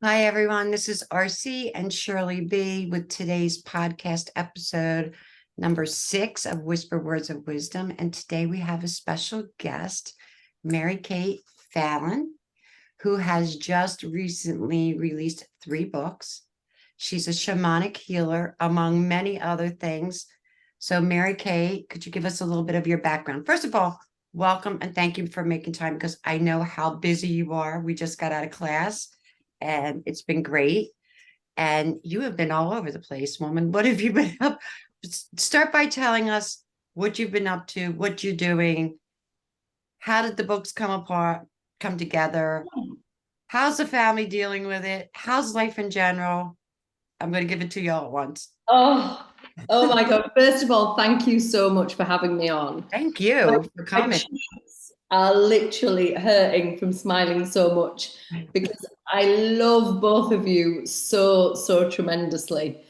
Hi, everyone. This is RC and Shirley B with today's podcast episode number 6 of Whisper Words of Wisdom. And today we have a special guest, Mary-Kate Fallon, who has just recently released 3 books. She's a shamanic healer, among many other things. So, Mary-Kate, could you give us a little bit of your background? First of all, welcome and thank you for making time because I know how busy you are. We just got out of class and it's been great. And you have been all over the place, woman. What have you been up? Start by telling us what you've been up to, what you're doing. How did the books come together? How's the family dealing with it? How's life in general? I'm going to give it to you all at once. Oh, oh my God. First of all, thank you so much for having me on. Thank My, you for my coming. cheeks are literally hurting from smiling so much because I love both of you so tremendously.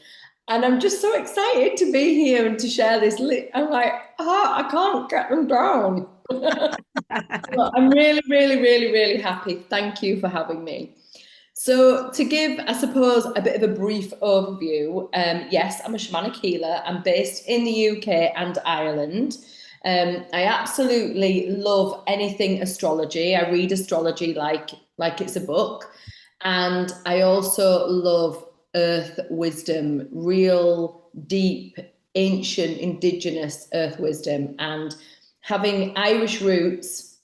And I'm just so excited to be here and to share this. I'm like, I can't get them down. Well, I'm really happy. Thank you for having me. So, to give, I suppose, a bit of a brief overview, yes, I'm a shamanic healer. I'm based in the UK and Ireland. I absolutely love anything astrology. I read astrology like it's a book, and I also love earth wisdom, real, deep, ancient, indigenous earth wisdom, and having Irish roots,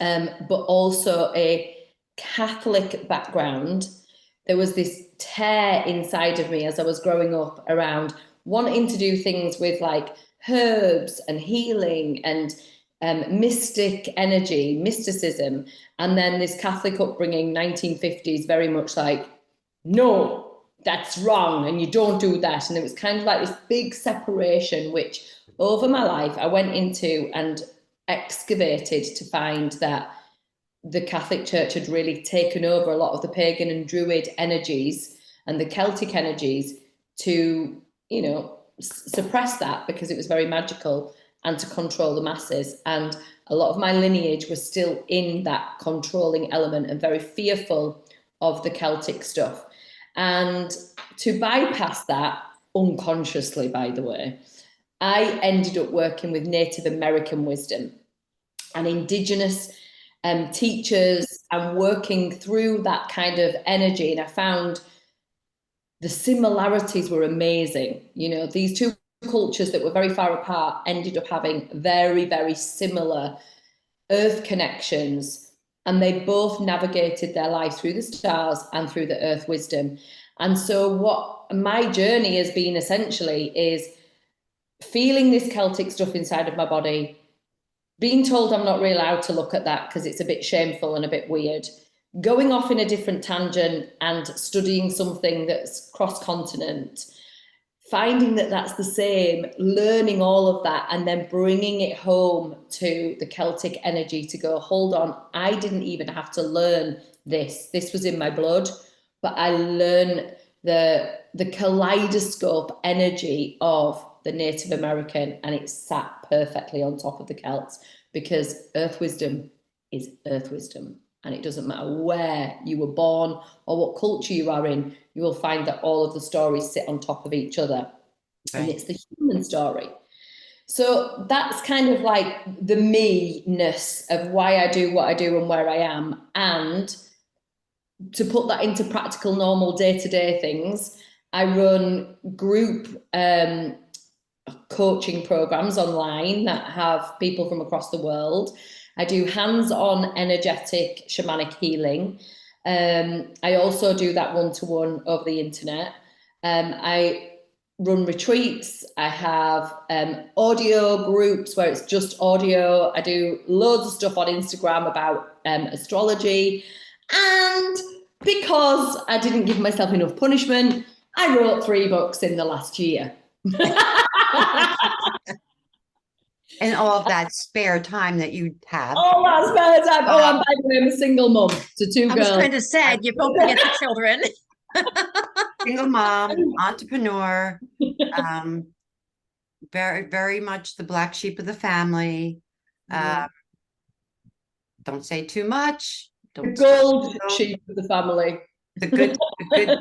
but also a Catholic background. There was this tear inside of me as I was growing up around wanting to do things with like herbs and healing and mystic energy, mysticism. And then this Catholic upbringing, 1950s, very much like, no, that's wrong and you don't do that. And it was kind of like this big separation, which over my life I went into and excavated to find that the Catholic Church had really taken over a lot of the pagan and Druid energies and the Celtic energies to, suppress that because it was very magical and to control the masses. And a lot of my lineage was still in that controlling element and very fearful of the Celtic stuff. And to bypass that, unconsciously, by the way, I ended up working with Native American wisdom and indigenous teachers and working through that kind of energy. And I found the similarities were amazing. You know, these two cultures that were very far apart ended up having very similar earth connections. And they both navigated their life through the stars and through the earth wisdom. And so, what my journey has been essentially is feeling this Celtic stuff inside of my body, being told I'm not really allowed to look at that because it's a bit shameful and a bit weird, going off in a different tangent and studying something that's cross continent, finding that that's the same, learning all of that, and then bringing it home to the Celtic energy to go, hold on, I didn't even have to learn this. This was in my blood, but I learned the kaleidoscope energy of the Native American, and it sat perfectly on top of the Celts because earth wisdom is earth wisdom. And it doesn't matter where you were born or what culture you are in, you will find that all of the stories sit on top of each other. And Right. it's the human story. So that's kind of like the me-ness of why I do what I do and where I am. And to put that into practical, normal day-to-day things, I run group coaching programs online that have people from across the world. I do hands-on energetic shamanic healing. I also do that one-to-one over the internet. I run retreats. I have audio groups where it's just audio. I do loads of stuff on Instagram about astrology. And because I didn't give myself enough punishment, I wrote 3 books in the last year. And all of that spare time that you have. Oh, that's spare time. Oh, and Um, by the way, I'm a single mum to 2 I was girls. going to say, you don't forget the children. Single mom, entrepreneur, um, very much the black sheep of the family. Uh, don't say too much. The Don't start. gold sheep of the family. the good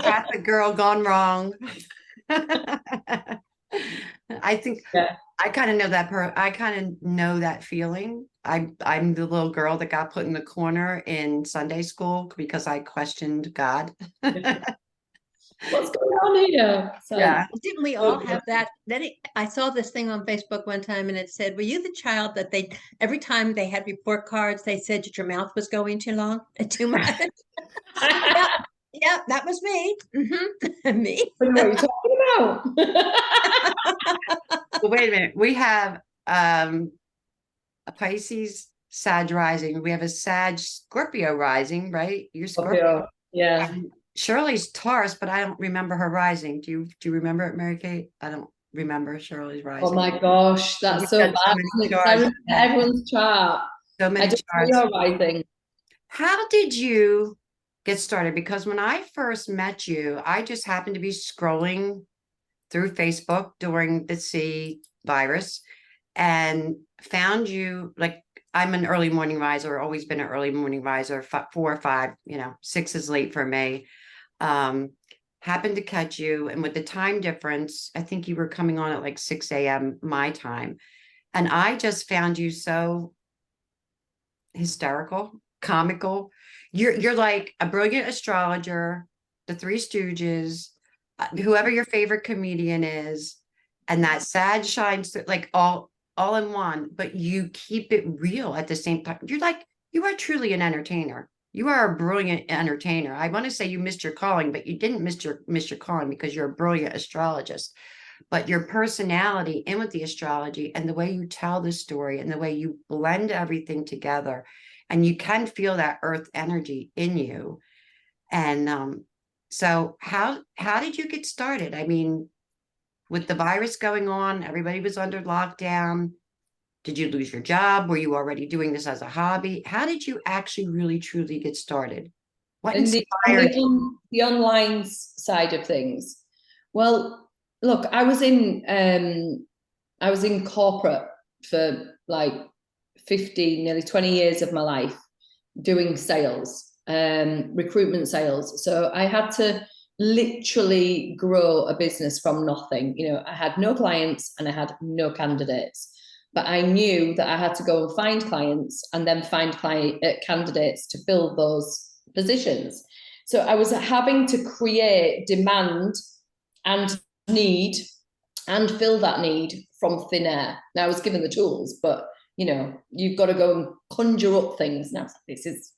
Catholic girl gone wrong. I think Yeah. I kind of know I kind of know that feeling. I'm the little girl that got put in the corner in Sunday school because I questioned God. What's going on here? So, Yeah. Didn't we all have that? I saw this thing on Facebook one time and it said, were you the child that every time they had report cards, they said that your mouth was going too long, too much? Yeah, yeah, that was me. Me. I don't know what you're talking about. Well, wait a minute. We have a Pisces Sag rising. We have a Sag Scorpio rising, right? You're Scorpio. Okay, yeah. And Shirley's Taurus, but I don't remember her rising. Do you remember it, Mary-Kate? I don't remember Shirley's rising. Oh my gosh, that's We've so got bad. many Because I charts. remember everyone's chart. So I many don't charts. know your rising. How did you get started? Because when I first met you, I just happened to be scrolling through Facebook during the C virus and found you. Like, I'm an early morning riser, always been an early morning riser, 4 or 5, 6 is late for me. Happened to catch you. And with the time difference, I think you were coming on at like 6 a.m. my time. And I just found you so hysterical, comical. You're like a brilliant astrologer, the Three Stooges, whoever your favorite comedian is, and that sad shines like all in one, but you keep it real at the same time. You are truly an entertainer. You are a brilliant entertainer. I want to say you missed your calling, but you didn't miss your calling because you're a brilliant astrologist. But your personality in with the astrology and the way you tell the story and the way you blend everything together, and you can feel that earth energy in you. And so how did you get started? I mean, with the virus going on, everybody was under lockdown. Did you lose your job? Were you already doing this as a hobby? How did you actually really truly get started? What And inspired you? the online side of things. Well, look, I was in corporate for like 15, nearly 20 years of my life doing sales, recruitment sales. So I had to literally grow a business from nothing. I had no clients and I had no candidates. But I knew that I had to go and find clients and then find candidates to fill those positions. So I was having to create demand and need and fill that need from thin air. Now I was given the tools, but you've got to go and conjure up things. Now this is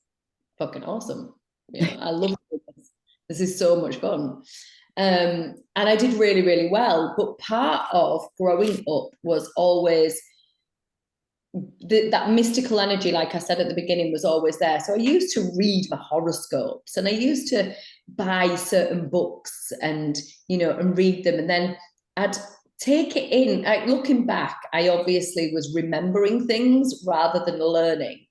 fucking awesome. I love this. This is so much fun. And I did really, really well. But part of growing up was always that mystical energy, like I said at the beginning, was always there. So I used to read my horoscopes and I used to buy certain books and read them. And then I'd take it in. Looking back, I obviously was remembering things rather than learning.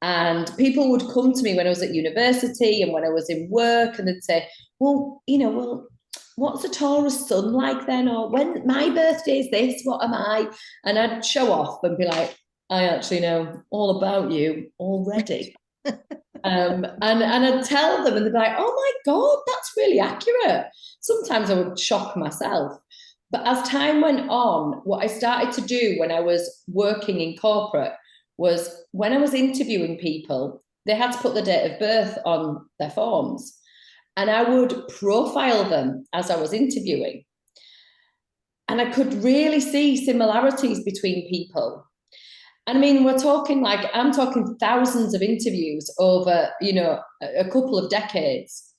And people would come to me when I was at university and when I was in work, and they'd say, well, what's a Taurus sun like then? Or when my birthday is this, what am I? And I'd show off and be like, I actually know all about you already. And I'd tell them and they'd be like, oh my God, that's really accurate. Sometimes I would shock myself. But as time went on, what I started to do when I was working in corporate was when I was interviewing people, they had to put the date of birth on their forms. And I would profile them as I was interviewing. And I could really see similarities between people. And I mean, I'm talking thousands of interviews over, a couple of decades.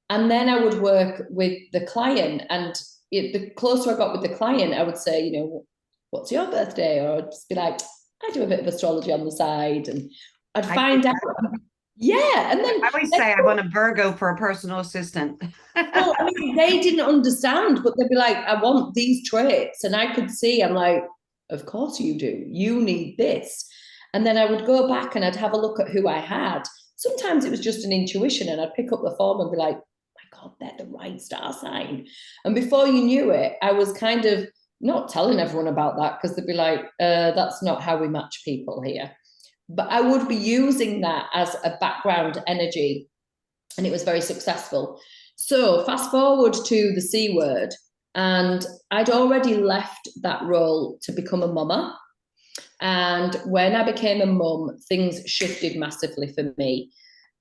And then I would work with the client. And the closer I got with the client, I would say, what's your birthday? Or I'd just be like, I do a bit of astrology on the side. And I'd find out. Yeah. And then I always say I want a Virgo for a personal assistant. well, I mean, they didn't understand, but they'd be like, I want these traits. And I could see, I'm like, of course you do. You need this. And then I would go back and I'd have a look at who I had. Sometimes it was just an intuition and I'd pick up the form and be like, my God, they're the right star sign. And before you knew it, I was kind of not telling everyone about that because they'd be like, that's not how we match people here. But I would be using that as a background energy and it was very successful. So fast forward to the C word, and I'd already left that role to become a mama. And when I became a mum, things shifted massively for me.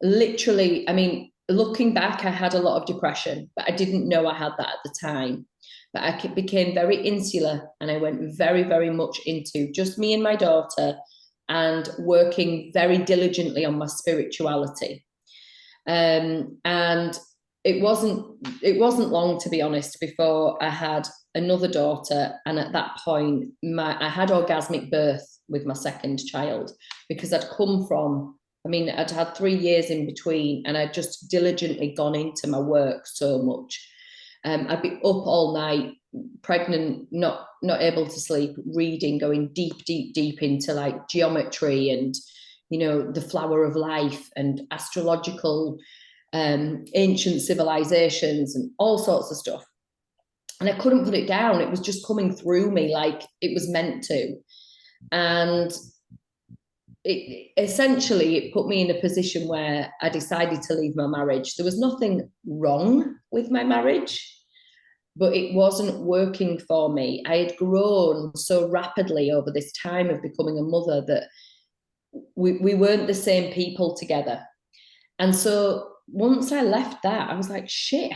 Literally, I mean, looking back, I had a lot of depression, but I didn't know I had that at the time. But I became very insular, and I went very, very much into just me and my daughter, and working very diligently on my spirituality. And it wasn't long, to be honest, before I had another daughter. And at that point, I had orgasmic birth with my second child, because I'd come from, I mean, I'd had 3 years in between, and I'd just diligently gone into my work so much. I'd be up all night, pregnant, not able to sleep, reading, going deep into like geometry and, you know, the flower of life and astrological ancient civilizations and all sorts of stuff. And I couldn't put it down. It was just coming through me like it was meant to. And it put me in a position where I decided to leave my marriage. There was nothing wrong with my marriage, but it wasn't working for me. I had grown so rapidly over this time of becoming a mother that we weren't the same people together. And so once I left that, I was like, shit,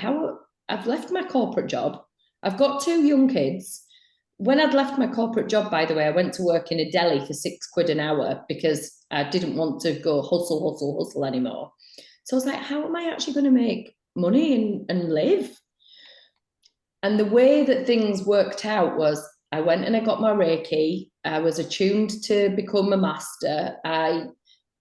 I've left my corporate job. I've got 2 young kids. When I'd left my corporate job, by the way, I went to work in a deli for £6 an hour because I didn't want to go hustle anymore. So I was like, how am I actually going to make money and live? And the way that things worked out was I went and I got my Reiki. I was attuned to become a master. I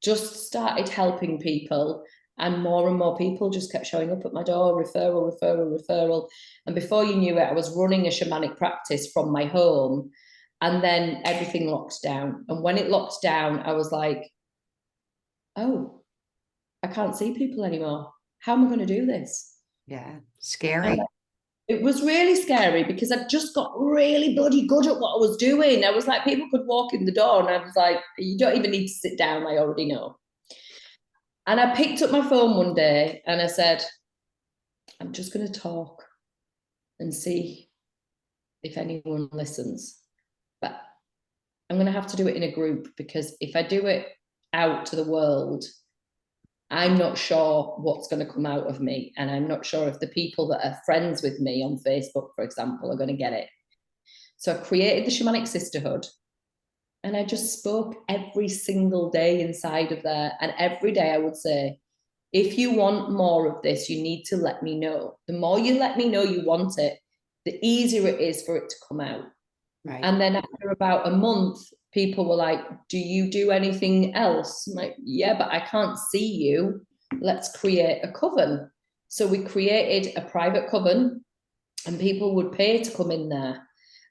just started helping people, and more people just kept showing up at my door, referral. And before you knew it, I was running a shamanic practice from my home, and then everything locked down. And when it locked down, I was like, oh, I can't see people anymore. How am I going to do this? Yeah, scary. It was really scary because I'd just got really bloody good at what I was doing. I was like, people could walk in the door and I was like, you don't even need to sit down. I already know. And I picked up my phone one day and I said, I'm just going to talk and see if anyone listens. But I'm going to have to do it in a group, because if I do it out to the world, I'm not sure what's going to come out of me. And I'm not sure if the people that are friends with me on Facebook, for example, are going to get it. So I created the Shamanic Sisterhood, and I just spoke every single day inside of there. And every day I would say, if you want more of this, you need to let me know. The more you let me know you want it, the easier it is for it to come out. Right. And then after about a month, people were like, do you do anything else? I'm like, yeah, but I can't see you. Let's create a coven. So we created a private coven, and people would pay to come in there.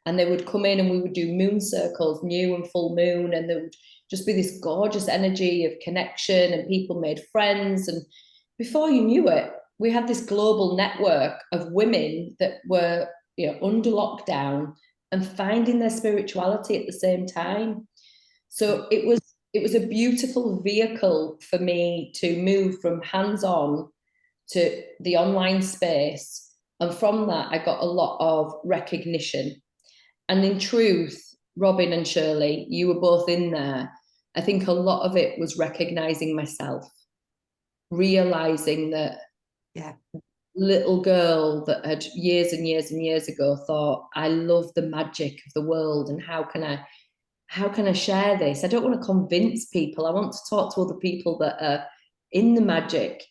And they would come in and we would do moon circles, new and full moon. And there would just be this gorgeous energy of connection, and people made friends. And before you knew it, we had this global network of women that were, you know, under lockdown and finding their spirituality at the same time. So it was a beautiful vehicle for me to move from hands-on to the online space. And from that, I got a lot of recognition. And in truth, Robin and Shirley, you were both in there. I think a lot of it was recognizing myself, realizing that little girl that had years and years ago thought, I love the magic of the world, and how can I share this? I don't want to convince people. I want to talk to other people that are in the magic.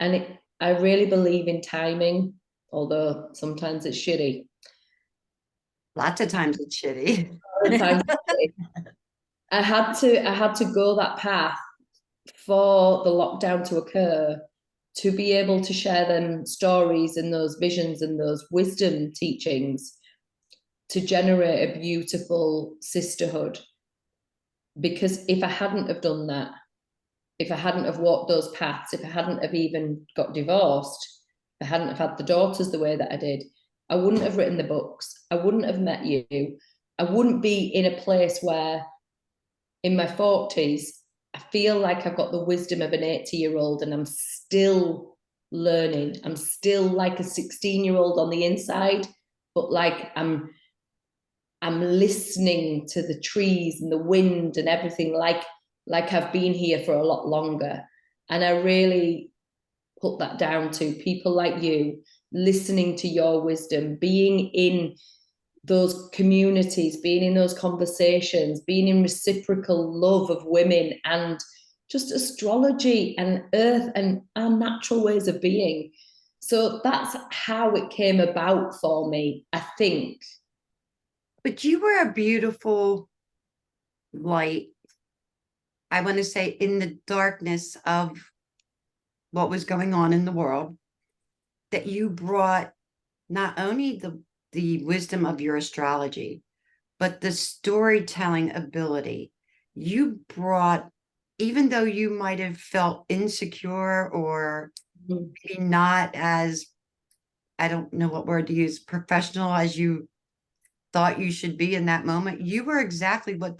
And I really believe in timing, although sometimes it's shitty. Lots of times it's shitty. I had to go that path for the lockdown to occur, to be able to share them stories and those visions and those wisdom teachings, to generate a beautiful sisterhood. Because if I hadn't have done that, if I hadn't have walked those paths, if I hadn't have even got divorced, if I hadn't have had the daughters the way that I did, I wouldn't have written the books. I wouldn't have met you. I wouldn't be in a place where in my 40s, I feel like I've got the wisdom of an 80-year-old, and I'm still learning. I'm still like a 16-year-old on the inside, but like I'm listening to the trees and the wind and everything, like I've been here for a lot longer. And I really put that down to people like you, listening to your wisdom, being in those communities, being in those conversations, being in reciprocal love of women and just astrology and earth and our natural ways of being. So that's how it came about for me, I think. But you were a beautiful light, I want to say, in the darkness of what was going on in the world, that you brought not only the wisdom of your astrology, but the storytelling ability. You brought, even though you might have felt insecure or maybe not as, I don't know what word to use, professional as you thought you should be in that moment, you were exactly what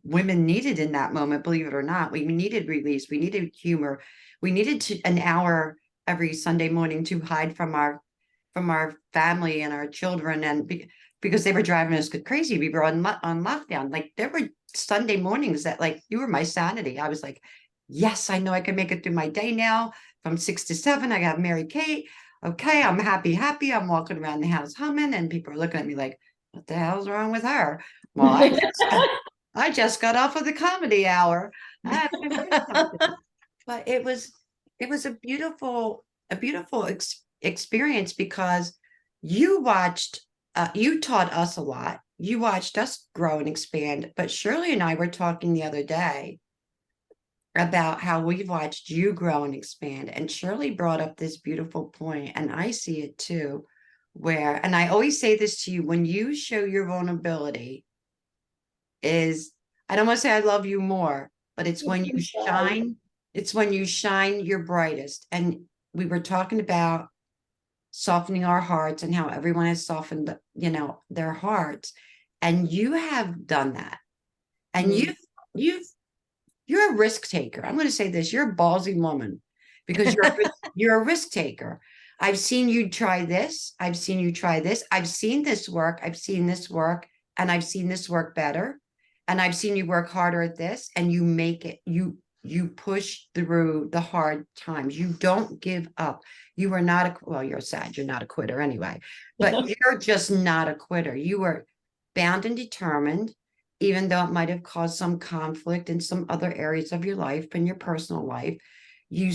women needed in that moment, believe it or not. We needed release, we needed humor, we needed an hour every Sunday morning to hide from our family and our children, and because they were driving us crazy. We were on lockdown. Like, there were Sunday mornings that, like, you were my sanity. I was like, yes, I know I can make it through my day now from 6 to 7. I got Mary-Kate. Okay, I'm happy. I'm walking around the house humming, and people are looking at me like, what the hell's wrong with her? Well, I just got off of the comedy hour. But it was a beautiful experience, because you taught us a lot. You watched us grow and expand. But Shirley and I were talking the other day about how we've watched you grow and expand. And Shirley brought up this beautiful point, and I see it too, and I always say this to you, when you show your vulnerability, I don't want to say I love you more, but it's when you shine, your brightest. And we were talking about softening our hearts and how everyone has softened, their hearts. And you have done that. And you're a risk taker. I'm going to say this, you're a ballsy woman, because you're a risk taker. I've seen you try this. I've seen you try this. I've seen this work. I've seen this work, and I've seen this work better. And I've seen you work harder at this, and you make it, you push through the hard times. You don't give up. You are not you're sad. You're not a quitter anyway, but you're just not a quitter. You are bound and determined, even though it might have caused some conflict in some other areas of your life and your personal life. You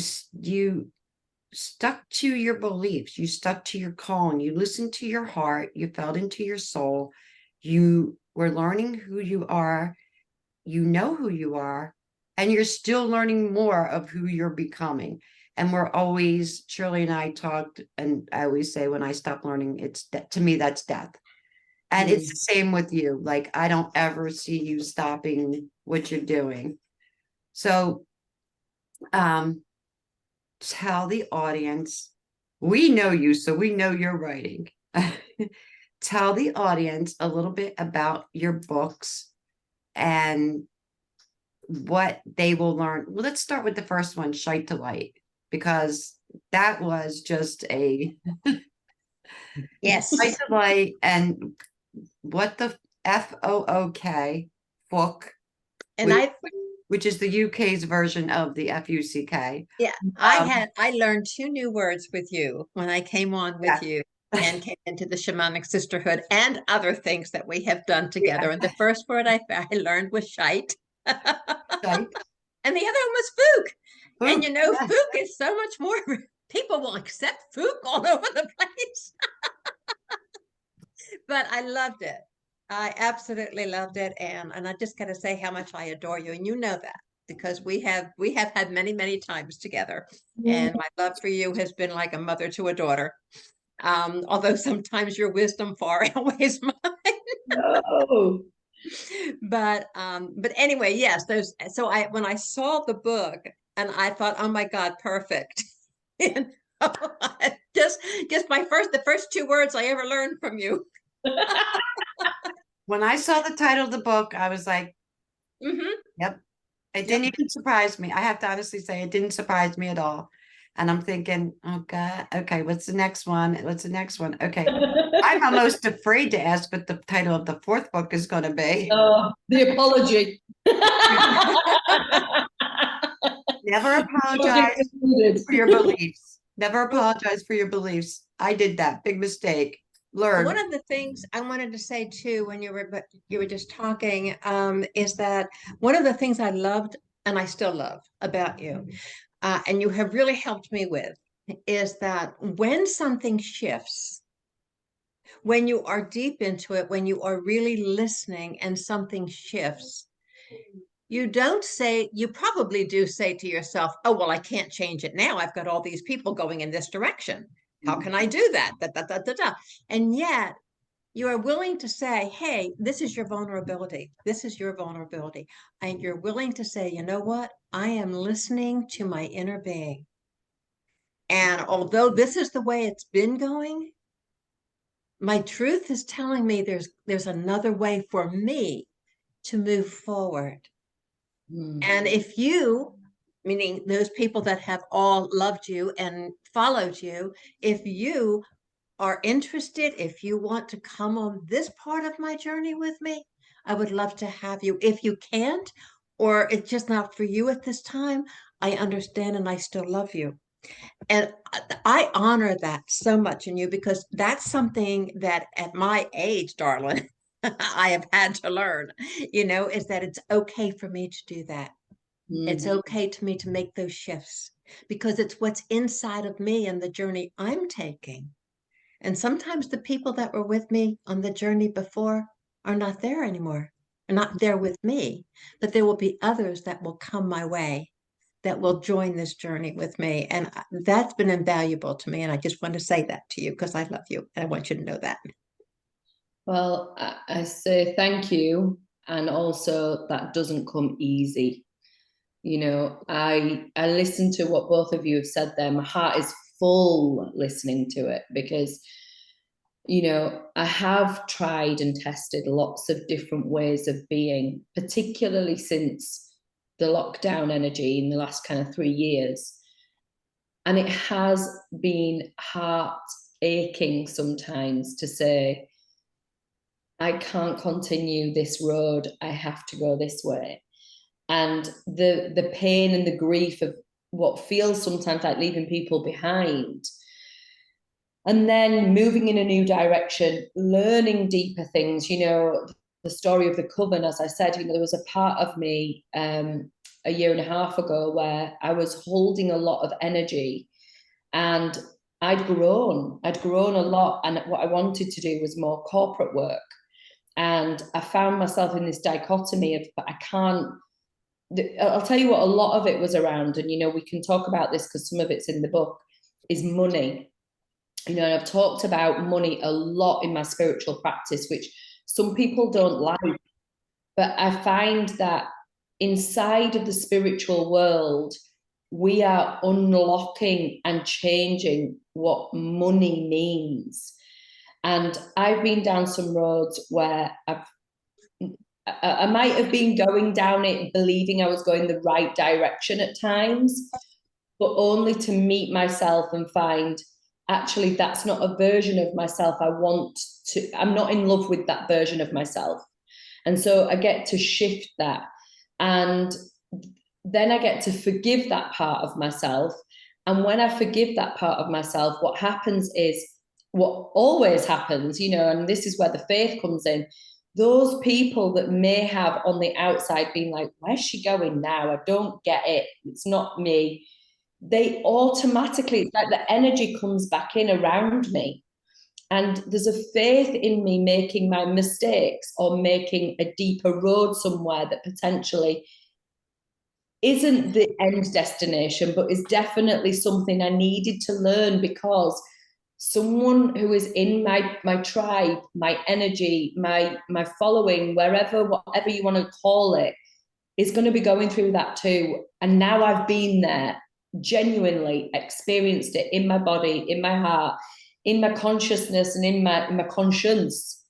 stuck to your beliefs. You stuck to your calling. You listened to your heart. You felt into your soul. You were learning who you are. You know who you are, and you're still learning more of who you're becoming. And Shirley and I talked, and I always say, when I stop learning, to me, that's death. And it's the same with you. Like, I don't ever see you stopping what you're doing. So, tell the audience, we know you, so we know you're writing. Tell the audience a little bit about your books and what they will learn. Well, let's start with the first one, Shite to Light, because that was just a Yes. Shite to Light, and what the FOOK book, And which is the UK's version of the FUCK. Yeah, I learned 2 new words with you when I came on with you and came into the shamanic sisterhood and other things that we have done together. And the first word I learned was shite. Shite. And the other one was fook. And Fook, fook is so much more, people will accept fook all over the place. But I loved it. I absolutely loved it. And I just got to say how much I adore you. And you know that, because we have had many, many times together. And my love for you has been like a mother to a daughter. Although sometimes your wisdom far outweighs mine. No. But anyway, yes, when I saw the book, and I thought, oh my God, perfect. And just the first 2 words I ever learned from you. When I saw the title of the book, I was like, Mm-hmm. yep. It didn't even surprise me. I have to honestly say it didn't surprise me at all. And I'm thinking, oh God, okay, what's the next one? What's the next one? Okay. I'm almost afraid to ask what the title of the fourth book is going to be. Oh, the apology. Never apologize for your beliefs. Never apologize for your beliefs. I did that. Big mistake. Learn. One of the things I wanted to say too, when you were just talking, is that one of the things I loved and I still love about you, and you have really helped me with, is that when something shifts, when you are deep into it, when you are really listening and something shifts, you don't say, you probably do say to yourself, oh, well, I can't change it now. I've got all these people going in this direction. How can I do that? Da, da, da, da, da. And yet you are willing to say, hey, this is your vulnerability. This is your vulnerability. And you're willing to say, you know what? I am listening to my inner being. And although this is the way it's been going, my truth is telling me there's another way for me to move forward. And if you, meaning those people that have all loved you and followed you, if you are interested, if you want to come on this part of my journey with me, I would love to have you. If you can't, or it's just not for you at this time, I understand and I still love you. And I honor that so much in you, because that's something that at my age, darling, I have had to learn, is that it's okay for me to do that. It's okay to me to make those shifts, because it's what's inside of me and the journey I'm taking. And sometimes the people that were with me on the journey before are not there anymore, are not there with me, but there will be others that will come my way that will join this journey with me. And that's been invaluable to me. And I just want to say that to you because I love you and I want you to know that. Well, I say thank you. And also that doesn't come easy. I listen to what both of you have said there. My heart is full listening to it because, I have tried and tested lots of different ways of being, particularly since the lockdown energy in the last kind of 3 years. And it has been heart aching sometimes to say, I can't continue this road. I have to go this way. And the pain and the grief of what feels sometimes like leaving people behind. And then moving in a new direction, learning deeper things, the story of the coven, as I said, there was a part of me a year and a half ago where I was holding a lot of energy and I'd grown a lot. And what I wanted to do was more corporate work. And I found myself in this dichotomy of, but I can't. I'll tell you what, a lot of it was around, and we can talk about this because some of it's in the book, is money. And I've talked about money a lot in my spiritual practice, which some people don't like. But I find that inside of the spiritual world, we are unlocking and changing what money means. And I've been down some roads where I might have been going down it believing I was going the right direction at times, but only to meet myself and find, actually, that's not a version of myself I'm not in love with that version of myself. And so I get to shift that. And then I get to forgive that part of myself. And when I forgive that part of myself, what happens is what always happens, and this is where the faith comes in. Those people that may have on the outside been like, where's she going now? I don't get it. It's not me. They automatically, it's like the energy comes back in around me. And there's a faith in me making my mistakes or making a deeper road somewhere that potentially isn't the end destination, but is definitely something I needed to learn, because someone who is in my tribe, my energy, my following, whatever you want to call it, is going to be going through that too. And now I've been there, genuinely experienced it in my body, in my heart, in my consciousness, and in my conscience.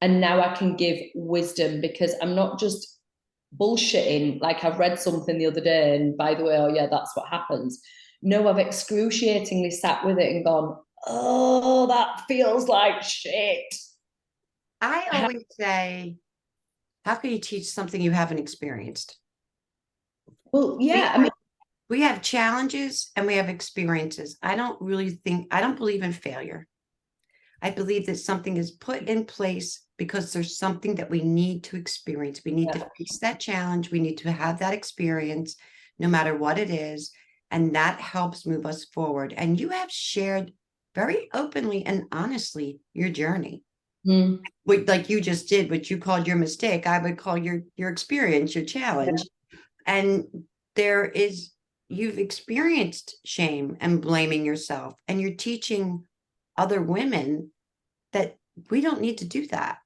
And now I can give wisdom, because I'm not just bullshitting, like I've read something the other day and by the way, oh yeah, that's what happens. No, I've excruciatingly sat with it and gone, oh, that feels like shit. I always say, how can you teach something you haven't experienced? Well, yeah, I mean, We have challenges and we have experiences. I don't believe in failure. I believe that something is put in place because there's something that we need to experience. We need to face that challenge. We need to have that experience, no matter what it is. And that helps move us forward. And you have shared very openly and honestly your journey. Like you just did, what you called your mistake, I would call your experience, your challenge. And you've experienced shame and blaming yourself, and you're teaching other women that we don't need to do that.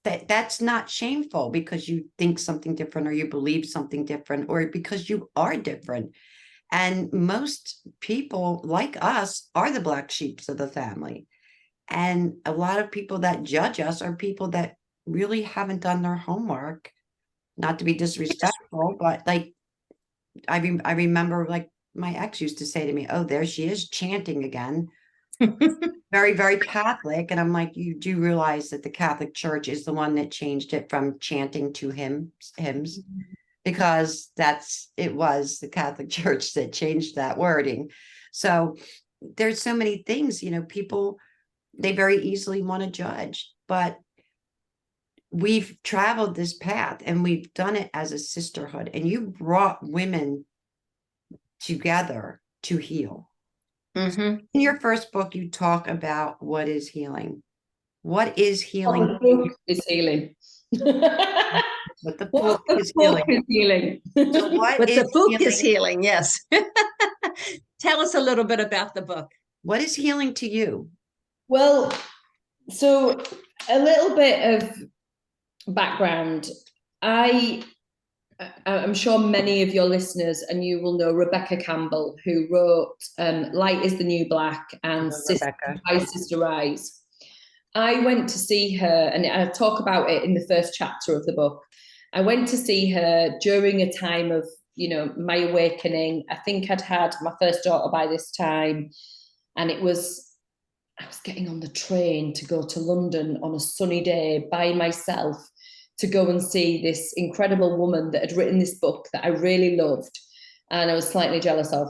That's not shameful because you think something different or you believe something different or because you are different. And most people like us are the black sheep of the family. And a lot of people that judge us are people that really haven't done their homework. Not to be disrespectful, but like I remember like my ex used to say to me, "Oh, there she is chanting again." Very, very Catholic. And I'm like, you do realize that the Catholic Church is the one that changed it from chanting to hymns, because it was the Catholic Church that changed that wording. So there's so many things, people, they very easily want to judge, but we've traveled this path and we've done it as a sisterhood, and you brought women together to heal. In your first book, you talk about what is healing. What is healing? The book is healing. What the book is healing. So what the book is healing, yes. Tell us a little bit about the book. What is healing to you? Well, so a little bit of background. I'm sure many of your listeners, and you will know Rebecca Campbell, who wrote Light is the New Black and Sister Rise. I went to see her, and I talk about it in the first chapter of the book. I went to see her during a time of, my awakening. I think I'd had my first daughter by this time, and I was getting on the train to go to London on a sunny day by myself to go and see this incredible woman that had written this book that I really loved and I was slightly jealous of.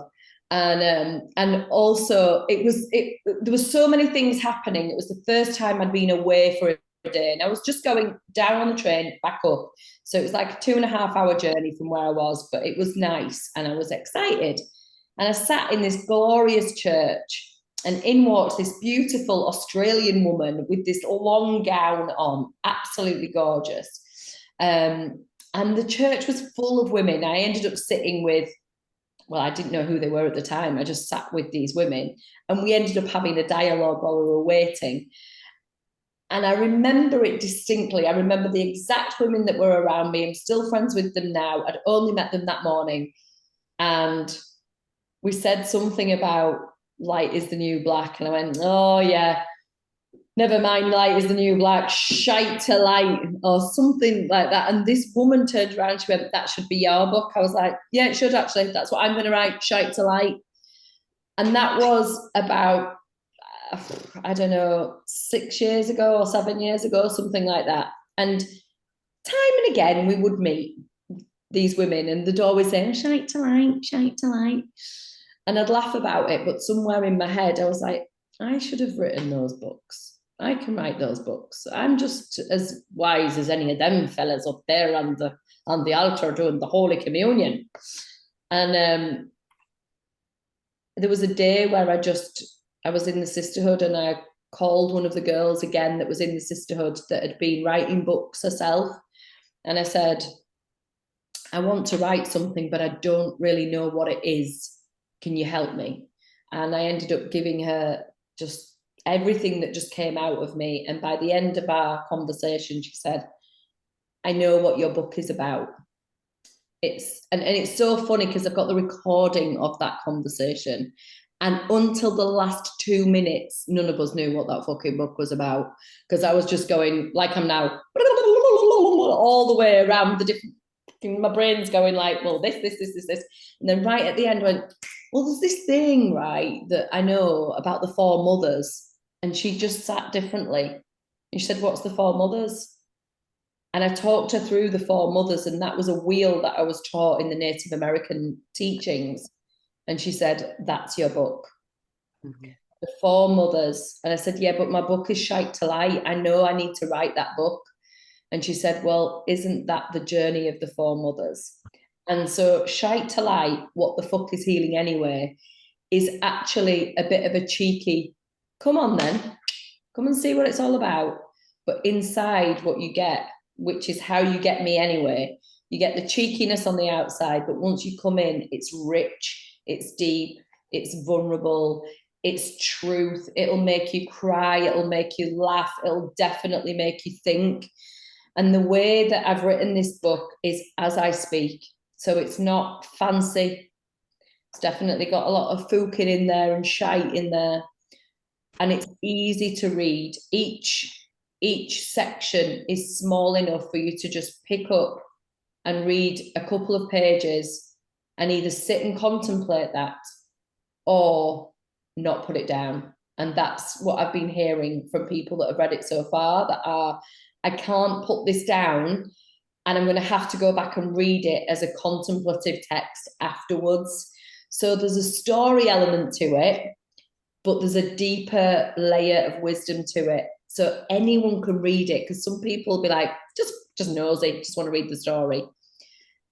And also there was so many things happening. It was the first time I'd been away for a day, and I was just going down on the train, back up. So it was like a 2.5 hour journey from where I was, but it was nice and I was excited. And I sat in this glorious church, and in walked this beautiful Australian woman with this long gown on, absolutely gorgeous. And the church was full of women. I ended up sitting with, well, I didn't know who they were at the time. I just sat with these women, and we ended up having a dialogue while we were waiting. And I remember it distinctly. I remember the exact women that were around me. I'm still friends with them now. I'd only met them that morning. And we said something about light is the new black. And I went, oh yeah, never mind, light is the new black, shite to light, or something like that. And this woman turned around, she went, that should be your book. I was like, yeah, it should actually. That's what I'm going to write, shite to light. And that was about, I don't know, 6 years ago or 7 years ago, something like that. And time and again, we would meet these women and they'd always say, oh, shite to light, shite to light. And I'd laugh about it, but somewhere in my head, I was like, I should have written those books. I can write those books. I'm just as wise as any of them fellas up there on the altar doing the Holy Communion. And there was a day where I was in the sisterhood, and I called one of the girls again that was in the sisterhood that had been writing books herself. And I said, I want to write something, but I don't really know what it is. Can you help me? And I ended up giving her just everything that just came out of me. And by the end of our conversation, she said, I know what your book is about. And it's so funny because I've got the recording of that conversation. And until the last 2 minutes, none of us knew what that fucking book was about, because I was just going, like I'm now, all the way around the different my brain's going like, well, this. And then right at the end, I went, well, there's this thing, right, that I know about the four mothers. And she just sat differently. And she said, what's the four mothers? And I talked her through the four mothers, and that was a wheel that I was taught in the Native American teachings. And she said, that's your book. Mm-hmm. The four mothers. And I said, yeah, but my book is shite to lie. I know I need to write that book. And she said, well, isn't that the journey of the four mothers? And so shite to lie, what the fuck is healing anyway, is actually a bit of a cheeky, come on then, come and see what it's all about. But inside what you get, which is how you get me anyway, you get the cheekiness on the outside, but once you come in, it's rich, it's deep, it's vulnerable, it's truth. It'll make you cry, it'll make you laugh, it'll definitely make you think. And the way that I've written this book is as I speak. So it's not fancy. It's definitely got a lot of fooking in there and shite in there. And it's easy to read. Each section is small enough for you to just pick up and read a couple of pages and either sit and contemplate that or not put it down. And that's what I've been hearing from people that have read it so far, that are, I can't put this down and I'm going to have to go back and read it as a contemplative text afterwards. So there's a story element to it, but there's a deeper layer of wisdom to it. So anyone can read it, because some people will be like, just nosy, just want to read the story.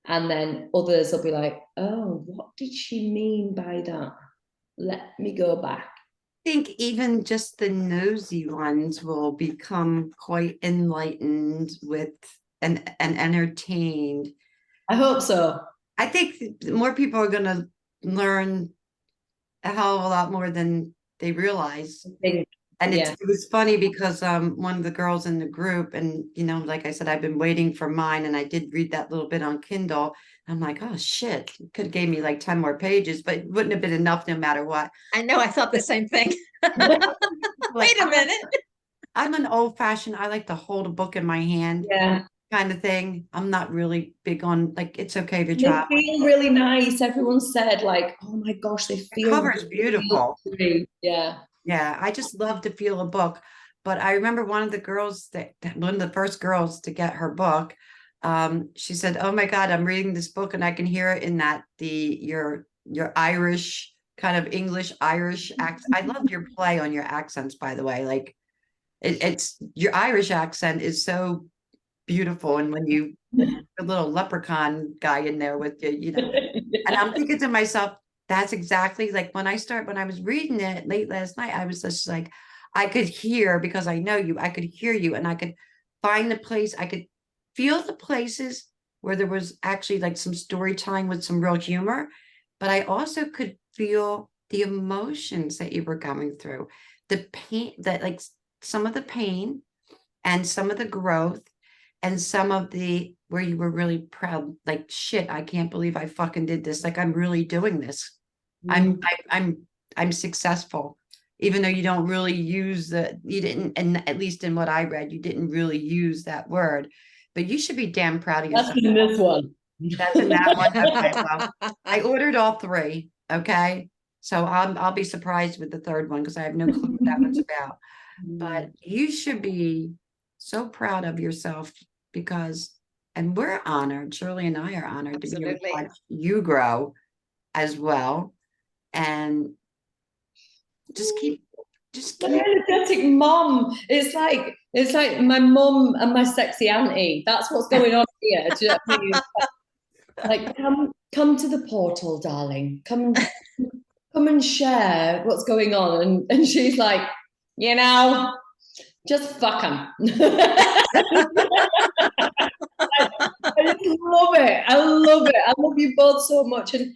And then others will be like, oh, what did she mean by that? Let me go back. I think even just the nosy ones will become quite enlightened with and entertained. I hope so. I think more people are going to learn a hell of a lot more than they realize. And it was funny because one of the girls in the group, and like I said, I've been waiting for mine, and I did read that little bit on Kindle. I'm like, oh shit, it could have gave me like 10 more pages, but it wouldn't have been enough no matter what. I know, I thought the same thing. Wait a minute. I'm an old-fashioned, I like to hold a book in my hand. Yeah. Kind of thing. I'm not really big on, like, it's okay to They try. feel really nice. Everyone said like, oh my gosh, they feel the cover's beautiful. Yeah. Yeah, I just love to feel a book. But I remember one of the girls one of the first girls to get her book, she said, oh my God, I'm reading this book and I can hear it in that your Irish kind of English Irish accent. I love your play on your accents, by the way. Like it's your Irish accent is so beautiful. And when you a little leprechaun guy in there with you, and I'm thinking to myself, that's exactly like when I was reading it late last night, I was just like, I could hear, because I know you, I could hear you, and I could find the place, I could feel the places where there was actually like some storytelling with some real humor, but I also could feel the emotions that you were going through, the pain, that like some of the pain and some of the growth and some of the where you were really proud, like, shit, I can't believe I fucking did this. Like, I'm really doing this. I'm successful, even though you don't really use you didn't, and at least in what I read, you didn't really use that word, but you should be damn proud of yourself. That's in this one. That's in that one. Okay, well, I ordered all three. Okay. So I'll be surprised with the third one because I have no clue what that one's about. But you should be so proud of yourself because, and we're honored, Shirley and I are honored to be able to watch you grow as well. And just keep. My energetic mom. It's like my mum and my sexy auntie. That's what's going on here. Do you know what I mean? Like, come to the portal, darling. Come and share what's going on. And she's like, just fuck them. I just love it. I love it. I love you both so much. And,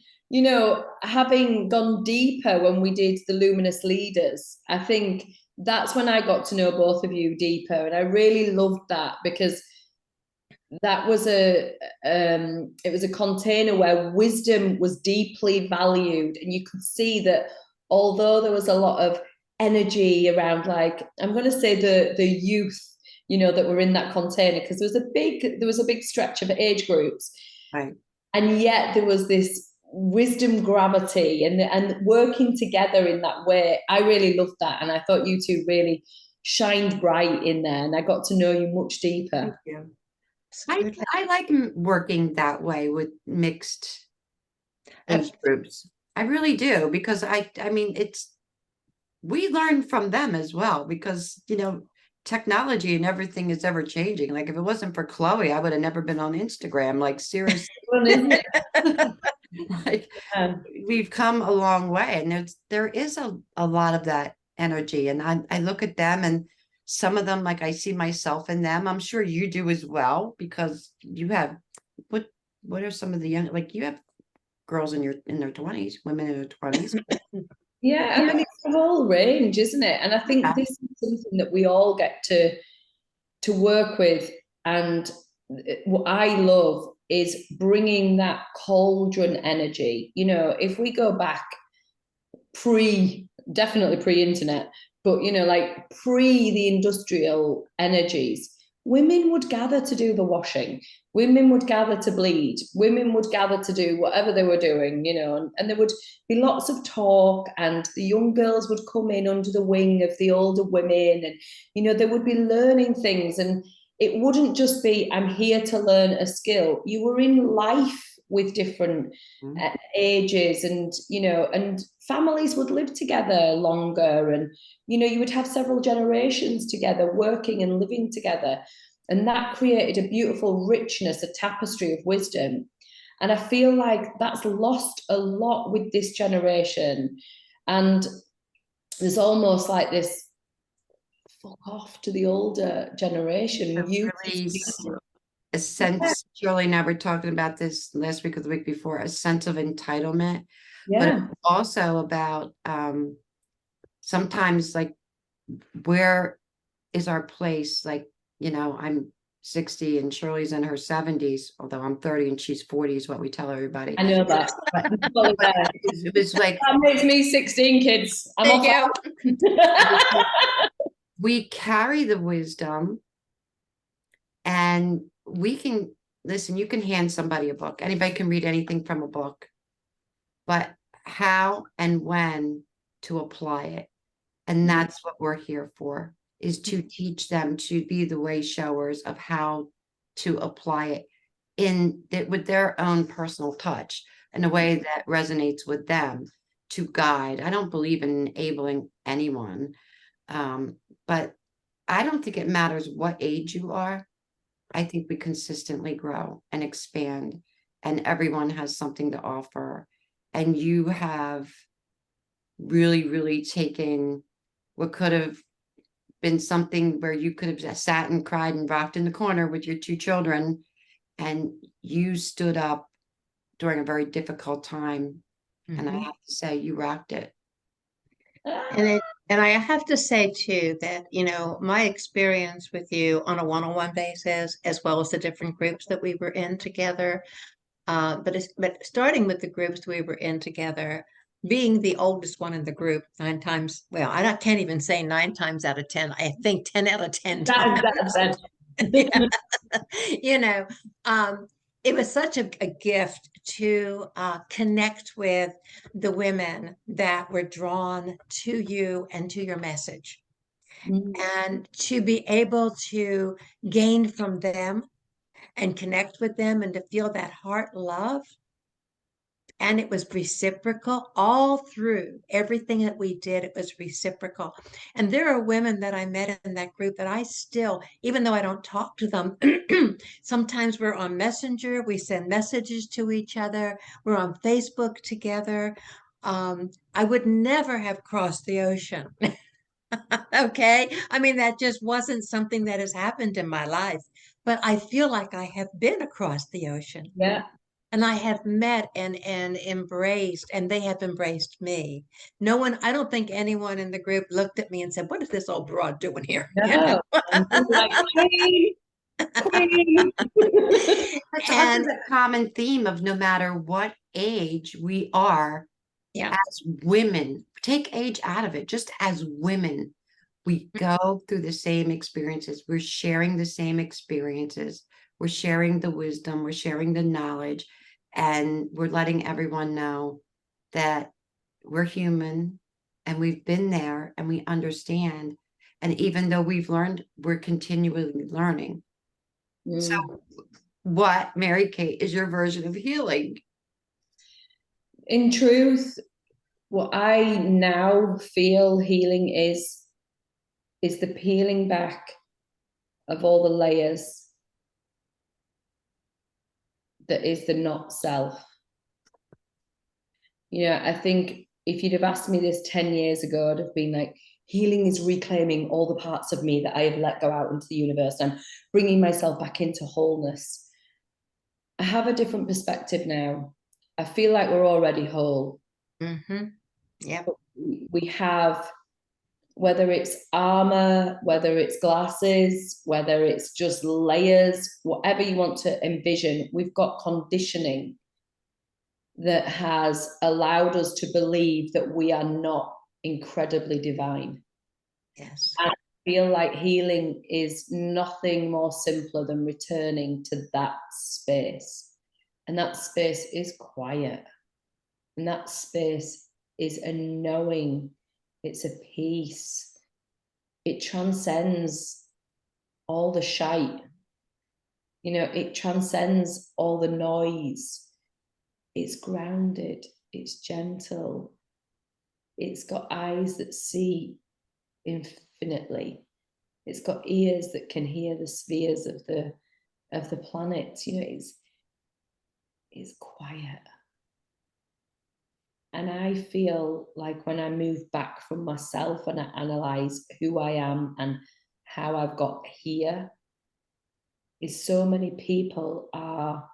having gone deeper when we did the Luminous Leaders, I think that's when I got to know both of you deeper. And I really loved that because that was it was a container where wisdom was deeply valued. And you could see that although there was a lot of energy around, like, I'm going to say the youth, that were in that container, because there was a big stretch of age groups. Right. And yet there was this wisdom gravity and working together in that way. I really loved that. And I thought you two really shined bright in there, and I got to know you much deeper. Thank you. I like working that way with mixed age groups. I really do, because I mean, we learn from them as well, because, you know, technology and everything is ever changing. Like if it wasn't for Chloe, I would have never been on Instagram. Like seriously, Well, isn't it? like we've come a long way, and there is a lot of that energy. And I look at them, and some of them, like I see myself in them. I'm sure you do as well, because you have what are some of the young, like you have girls in their 20s, women in their 20s. Yeah, I mean, it's a whole range, isn't it? And I think Yeah. this is something that we all get to work with. And what I love is bringing that cauldron energy. You know, if we go back definitely pre-internet, but you know, like pre the industrial energies, women would gather to do the washing, women would gather to bleed, women would gather to do whatever they were doing, you know, and there would be lots of talk, and the young girls would come in under the wing of the older women, and you know, they would be learning things, and it wouldn't just be, I'm here to learn a skill. You were in life with different ages, and you know, and families would live together longer, and you know, you would have several generations together working and living together, and that created a beautiful richness, a tapestry of wisdom. And I feel like that's lost a lot with this generation, and there's almost like this fuck off to the older generation. Really a sense, Shirley and I were talking about this last week or the week before, a sense of entitlement, but Yeah. also about sometimes like, where is our place? Like, you know, I'm 60 and Shirley's in her 70s, although I'm 30 and she's 40 is what we tell everybody. I know that. But it was like, that makes me 16 kids. I'm off. There you go. we carry the wisdom, and we can listen. You can hand somebody a book, anybody can read anything from a book, but how and when to apply it. And that's what we're here for, is to teach them to be the way showers of how to apply it with their own personal touch in a way that resonates with them, to guide. I don't believe in enabling anyone, but I don't think it matters what age you are. I think we consistently grow and expand, and everyone has something to offer. And you have really, really taken what could have been something where you could have sat and cried and rocked in the corner with your two children, and you stood up during a very difficult time. And I have to say, you rocked it. And I have to say too that, you know, my experience with you on a one-on-one basis, as well as the different groups that we were in together, but starting with the groups we were in together, being the oldest one in the group, 9 times, well, can't even say 9 times out of 10. I think 10 out of 10 times. Yeah. You know, it was such a gift to connect with the women that were drawn to you and to your message, and to be able to gain from them and connect with them, and to feel that heart love. And it was reciprocal all through everything that we did. It was reciprocal. And there are women that I met in that group that I still, even though I don't talk to them, sometimes we're on Messenger, we send messages to each other, we're on Facebook together. I would never have crossed the ocean. Okay. I mean, that just wasn't something that has happened in my life, but I feel like I have been across the ocean. Yeah. And I have met and embraced, and they have embraced me. No one, I don't think anyone in the group looked at me and said, "What is this old broad doing here?" No. You know? Like, queen, queen. That's a common theme of, no matter what age we are, Yeah. as women, take age out of it, just as women, we go through the same experiences. We're sharing the same experiences. we're sharing the wisdom, we're sharing the knowledge, and we're letting everyone know that we're human and we've been there and we understand. And even though we've learned, we're continually learning. So what, Mary-Kate, is your version of healing? In truth, what I now feel healing is the peeling back of all the layers that is the not self. Yeah, I think if you'd have asked me this 10 years ago, I'd have been like, healing is reclaiming all the parts of me that I have let go out into the universe and bringing myself back into wholeness. I have a different perspective now. I feel like we're already whole. Yeah. We have, whether it's armor, whether it's glasses, whether it's just layers, whatever you want to envision, we've got conditioning that has allowed us to believe that we are not incredibly divine. Yes. And I feel like healing is nothing more simpler than returning to that space. And that space is quiet. And that space is a knowing. It's a peace. It transcends all the shite. You know, it transcends all the noise. It's grounded. It's gentle. It's got eyes that see infinitely. It's got ears that can hear the spheres of the planet. You know, it's quiet. And I feel like when I move back from myself and I analyze who I am and how I've got here, is so many people are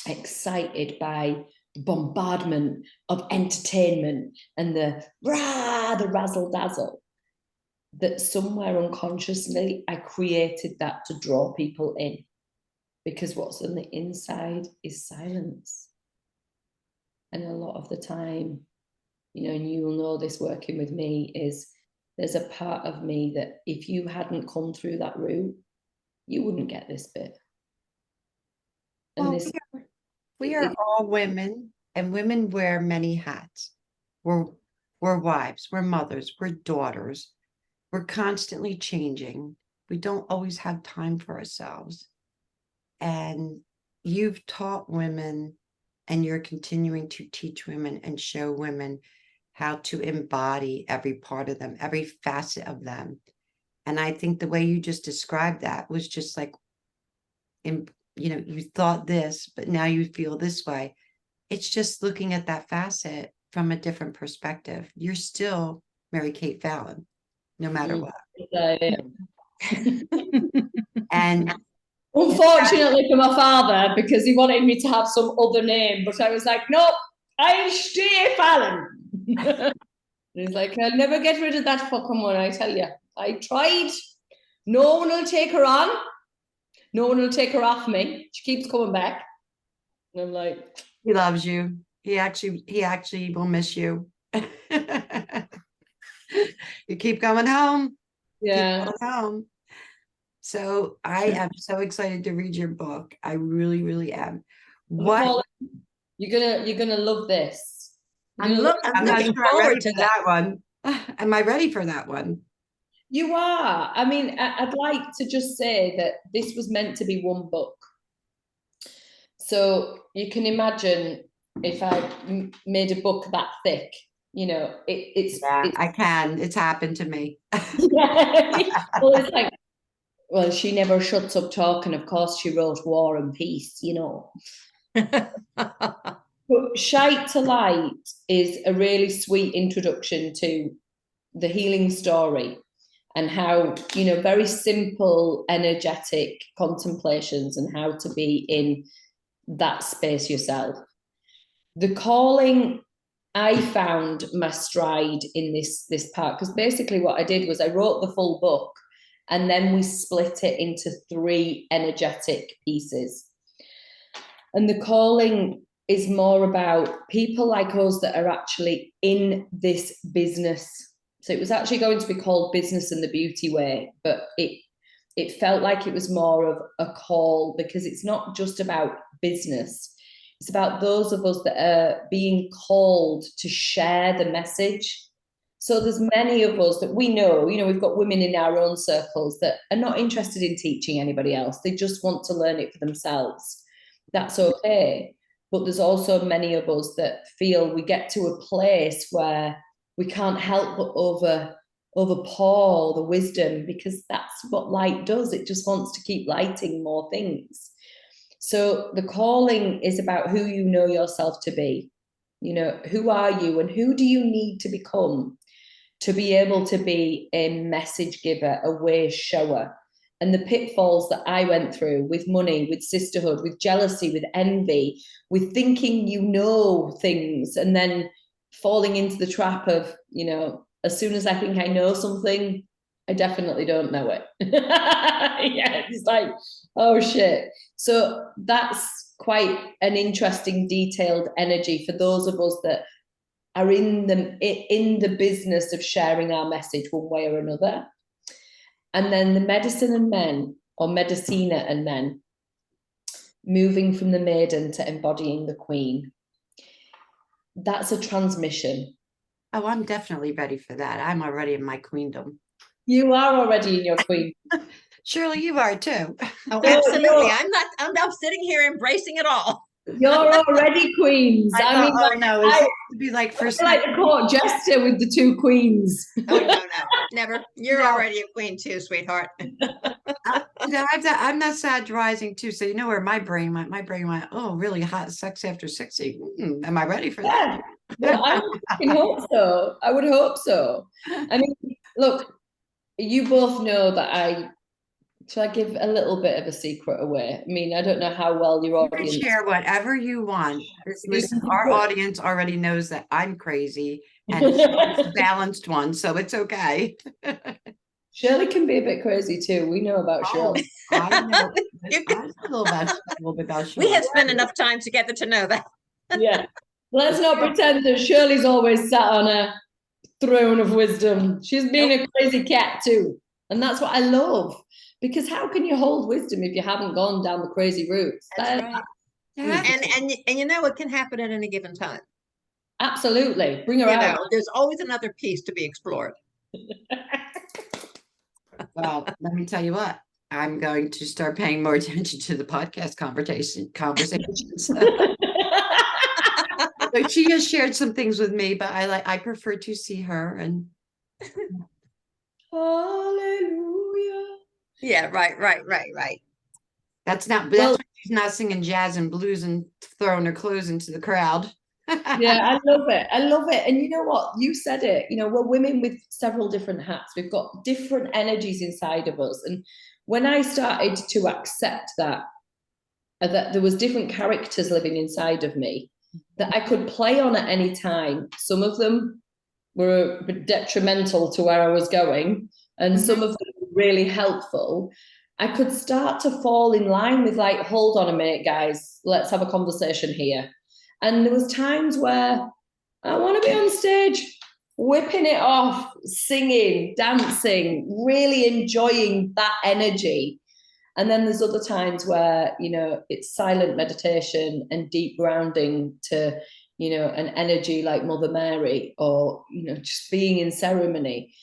excited by the bombardment of entertainment and the razzle dazzle, that somewhere unconsciously I created that to draw people in, because what's on the inside is silence. And a lot of the time, you know, and you will know this working with me, is there's a part of me that if you hadn't come through that route, you wouldn't get this bit. And Well, this, we are all women, and women wear many hats. We're wives, we're mothers, we're daughters. We're constantly changing. We don't always have time for ourselves. And you've taught women, and you're continuing to teach women and show women how to embody every part of them, every facet of them. And I think the way you just described that was just like, you know, you thought this, but now you feel this way. It's just looking at that facet from a different perspective. You're still Mary-Kate Fallon, no matter what. And unfortunately for my father, because he wanted me to have some other name, but I was like, nope, I'll stay Fallon. He's like, I'll never get rid of that fucking one, I tell you. I tried. No one will take her on. No one will take her off me. She keeps coming back. And I'm like, he loves you. He actually will miss you. You keep coming home. yeah. Keep going home. So I am so excited to read your book. I really, really am. What? You're gonna love this. I'm not sure looking I'm ready forward to for that one. Am I ready for that one? You are. I mean, I'd like to just say that this was meant to be one book. So you can imagine if I made a book that thick, you know, it's. I can. It's happened to me. Well, it's like, well, she never shuts up talking. Of course, she wrote War and Peace, you know. But Shite to Light is a really sweet introduction to the healing story and how, you know, very simple, energetic contemplations and how to be in that space yourself. The calling, I found my stride in this part, because basically what I did was I wrote the full book and then we split it into 3 energetic pieces. And the calling is more about people like us that are actually in this business. So it was actually going to be called Business and the Beauty Way, but it felt like it was more of a call, because it's not just about business. It's about those of us that are being called to share the message. So there's many of us that we know, we've got women in our own circles that are not interested in teaching anybody else. They just want to learn it for themselves. That's okay. But there's also many of us that feel we get to a place where we can't help but overpour the wisdom, because that's what light does. It just wants to keep lighting more things. So the calling is about who you know yourself to be. Who are you and who do you need to become to be able to be a message giver, a way shower? And the pitfalls that I went through with money, with sisterhood, with jealousy, with envy, with thinking things, and then falling into the trap of, as soon as I think I know something, I definitely don't know it. Yeah, it's like, oh shit. So that's quite an interesting, detailed energy for those of us that are in the business of sharing our message one way or another. And then the medicine and men, or medicina and men, moving from the maiden to embodying the queen. That's a transmission. Oh, I'm definitely ready for that. I'm already in my queendom. You are already in your queen. Shirley, you are too. Oh, absolutely. I'm now sitting here embracing it all. You're already queens. No, it's to be like first, like the court jester with the two queens. Oh, no, never. You're already a queen too, sweetheart. I'm that sad rising too. So where my brain went. My brain went, oh, really hot sex after 60. Am I ready for that? Well, I would hope so. I would hope so. I mean, look, you both know that shall I give a little bit of a secret away? I mean, I don't know how well your audience... You can share whatever you want. Listen, our audience already knows that I'm crazy and she's a balanced one, so it's okay. Shirley can be a bit crazy too. We know about Shirley. I know. I know a little bit about Shirley. We have spent enough time together to know that. Yeah. Let's not pretend that Shirley's always sat on a throne of wisdom. She's been a crazy cat too. And that's what I love. Because how can you hold wisdom if you haven't gone down the crazy routes? That's right. Yeah. And it can happen at any given time. Absolutely. Bring her out. There's always another piece to be explored. Well, let me tell you what. I'm going to start paying more attention to the podcast conversations. So she has shared some things with me, but I prefer to see her and hallelujah. Yeah, right. That's why she's not singing jazz and blues and throwing her clothes into the crowd. Yeah, I love it. And you know what? You said it. We're women with several different hats. We've got different energies inside of us. And when I started to accept that there was different characters living inside of me that I could play on at any time, some of them were detrimental to where I was going, and some of them were really helpful. I could start to fall in line with like, hold on a minute, guys, let's have a conversation here. And there was times where I want to be on stage, whipping it off, singing, dancing, really enjoying that energy. And then there's other times where, it's silent meditation and deep grounding to, an energy like Mother Mary, or, just being in ceremony.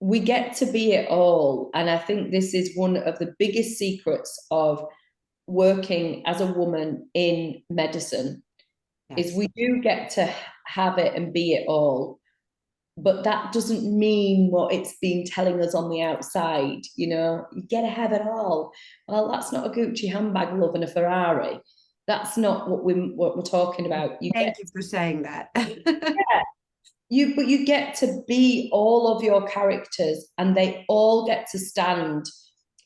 We get to be it all. And I think this is one of the biggest secrets of working as a woman in medicine. Yes. Is we do get to have it and be it all. But that doesn't mean what it's been telling us on the outside. You get to have it all. Well, that's not a Gucci handbag, love, and a Ferrari. That's not what we're talking about. Thank you for saying that. Yeah. But you get to be all of your characters, and they all get to stand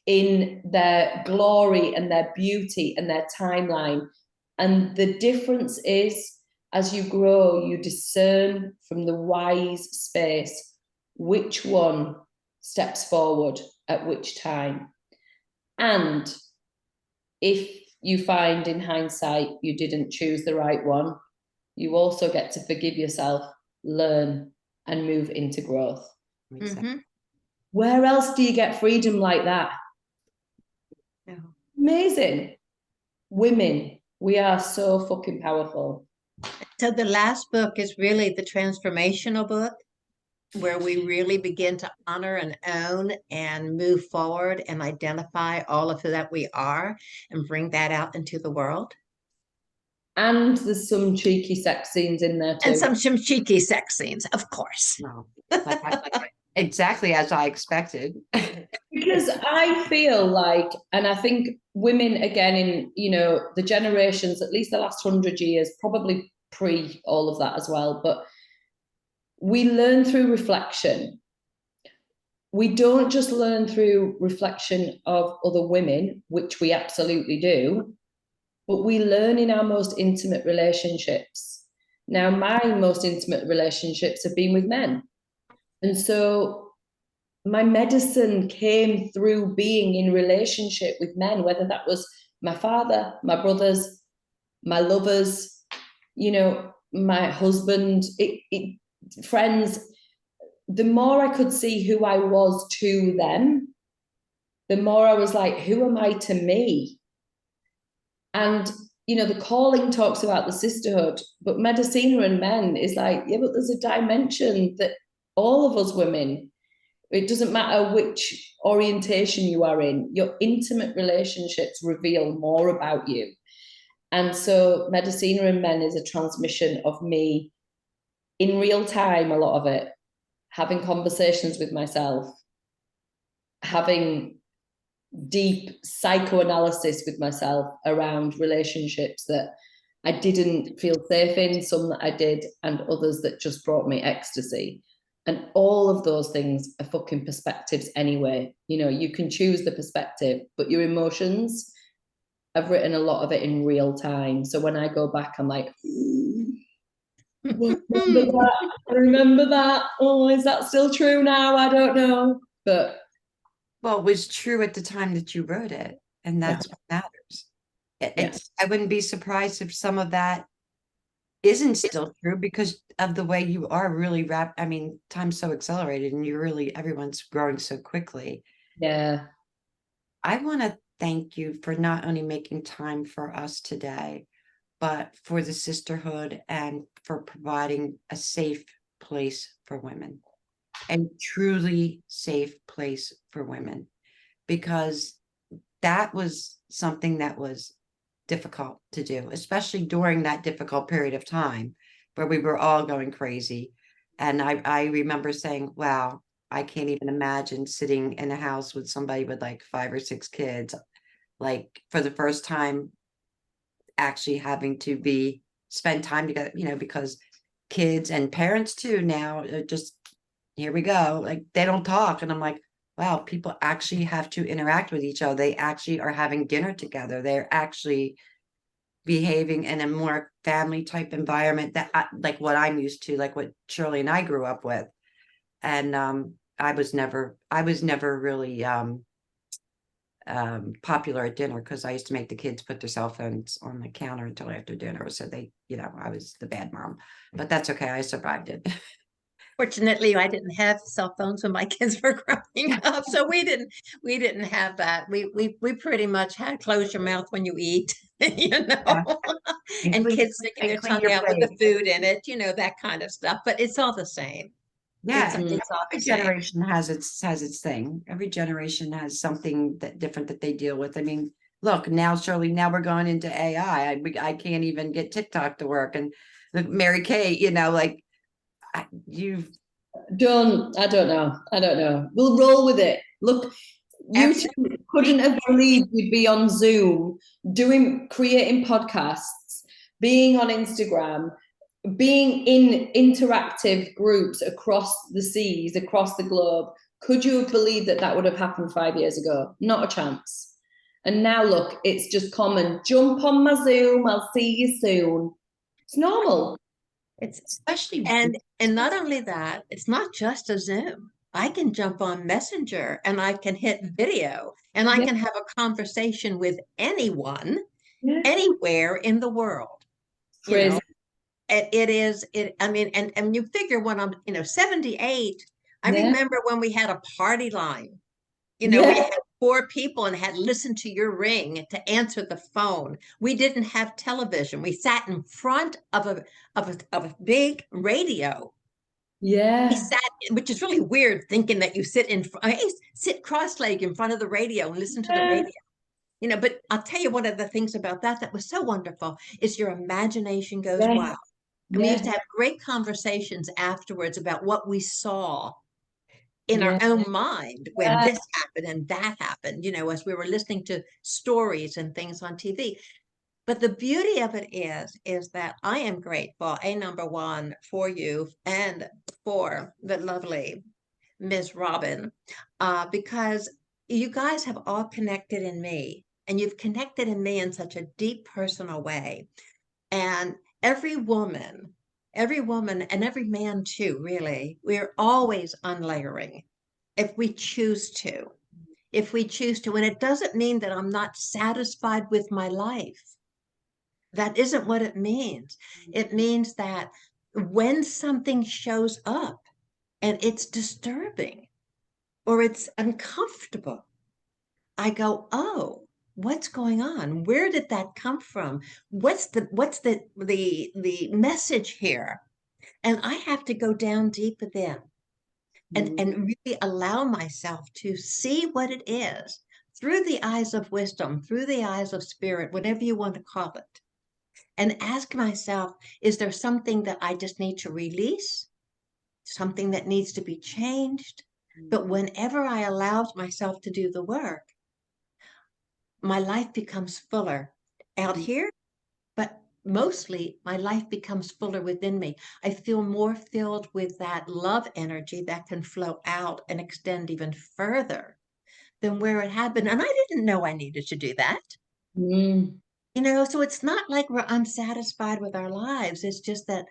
in their glory and their beauty and their timeline. And the difference is, as you grow, you discern from the wise space which one steps forward at which time. And if you find in hindsight you didn't choose the right one, you also get to forgive yourself, learn, and move into growth. Mm-hmm. Where else do you get freedom like that? Amazing. Women, we are so fucking powerful. So the last book is really the transformational book, where we really begin to honor and own and move forward and identify all of who that we are and bring that out into the world. And there's some cheeky sex scenes in there too. And some cheeky sex scenes, of course. No, exactly as I expected. Because I feel like, and I think women, again, in, you know, the generations, at least the last 100 years, probably pre all of that as well, but we learn through reflection. We don't just learn through reflection of other women, which we absolutely do, but we learn in our most intimate relationships. Now, my most intimate relationships have been with men. And so my medicine came through being in relationship with men, whether that was my father, my brothers, my lovers, you know, my husband, friends. The more I could see who I was to them, the more I was like, who am I to me? And, you know, the calling talks about the sisterhood, but Medicina and men is like, yeah, but there's a dimension that all of us women, it doesn't matter which orientation you are in, your intimate relationships reveal more about you. And so Medicina and men is a transmission of me in real time, a lot of it, having conversations with myself, having deep psychoanalysis with myself around relationships that I didn't feel safe in, some that I did, and others that just brought me ecstasy. And all of those things are fucking perspectives anyway. You know, you can choose the perspective, but your emotions, I've written a lot of it in real time. So when I go back, I'm like, remember that. Oh, is that still true now? I don't know. But Well, it was true at the time that you wrote it, and that's what matters. It's, I wouldn't be surprised if some of that isn't still true because of the way you are really I mean, time's so accelerated and you really, everyone's growing so quickly. yeah. I want to thank you for not only making time for us today, but for the sisterhood and for providing a safe place for women, a truly safe place for women, because that was something that was difficult to do, especially during that difficult period of time where we were all going crazy. And I remember saying, wow, I can't even imagine sitting in a house with somebody with like 5 or 6 kids, like for the first time, actually having to spend time together, you know, because kids and parents too now are just, here we go, like they don't talk. And I'm like, wow, people actually have to interact with each other. They actually are having dinner together. They're actually behaving in a more family type environment that like what I'm used to, like what Shirley and I grew up with. And I was never really popular at dinner because I used to make the kids put their cell phones on the counter until after dinner. So they, you know, I was the bad mom, but that's okay. I survived it. Fortunately, I didn't have cell phones when my kids were growing up, so we didn't have that. We pretty much had close your mouth when you eat, you know, Yeah. and kids sticking their Clean tongue your out with the plate. food in it, you know, that kind of stuff. But it's all the same. Yeah, It's all the every same. generation has its thing. Every generation has something that different that they deal with. I mean, look, now Shirley, now we're going into AI. I can't even get TikTok to work. And look, Mary-Kate, you know, like you've I don't know. We'll roll with it. Look, you two couldn't have believed we'd be on Zoom, creating podcasts, being on Instagram, being in interactive groups across the seas, across the globe. Could you have believed that would have happened 5 years ago? Not a chance. And now look, it's just common. Jump on my Zoom. I'll see you soon. It's normal. It's especially and not only that, it's not just a Zoom. I can jump on Messenger and I can hit video and I can have a conversation with anyone, anywhere in the world. You know, I mean, and you figure when I'm, you know, 78, I remember when we had a party line. You know, we had 4 people and had listened to your ring to answer the phone. We didn't have television. We sat in front of a big radio. Yeah. We sat, which is really weird, thinking that you sit cross-legged in front of the radio and listen to the radio. You know, but I'll tell you, one of the things about that was so wonderful is your imagination goes Yes. wild. And we used to Yes. have great conversations afterwards about what we saw in our Yeah. own mind when Yeah. this happened and that happened, you know, as we were listening to stories and things on TV. But the beauty of it is that I am grateful, number one, for you and for the lovely Miss Robin, because you guys have all connected in me, and you've connected in me in such a deep personal way. And every woman and every man too, really, we're always unlayering if we choose to. If we choose to. And it doesn't mean that I'm not satisfied with my life. That isn't what it means. It means that when something shows up and it's disturbing or it's uncomfortable, I go, oh, what's going on? Where did that come from? What's the message here? And I have to go down deep within and really allow myself to see what it is through the eyes of wisdom, through the eyes of spirit, whatever you want to call it. And ask myself, is there something that I just need to release? Something that needs to be changed? But whenever I allow myself to do the work, my life becomes fuller out here, but mostly my life becomes fuller within me. I feel more filled with that love energy that can flow out and extend even further than where it had been. And I didn't know I needed to do that. Mm. You know, so it's not like we're unsatisfied with our lives. It's just that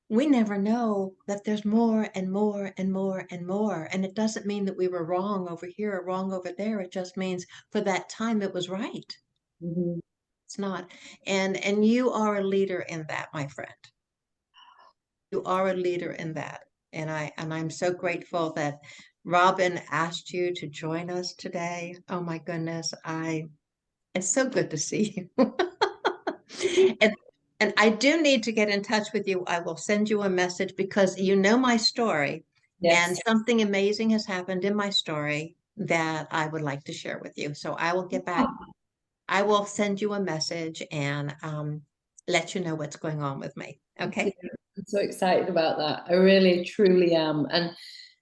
we never know that there's more and more and more and more. And it doesn't mean that we were wrong over here or wrong over there. It just means for that time it was right. Mhm. It's not. And you are a leader in that, my friend. You are a leader in that. And I'm so grateful that Robin asked you to join us today. Oh my goodness. It's so good to see you. And and I do need to get in touch with you. I will send you a message because you know my story, and Yes. something amazing has happened in my story that I would like to share with you. So I will get back. I will send you a message and let you know what's going on with me. Okay. I'm so excited about that. I really, truly am. And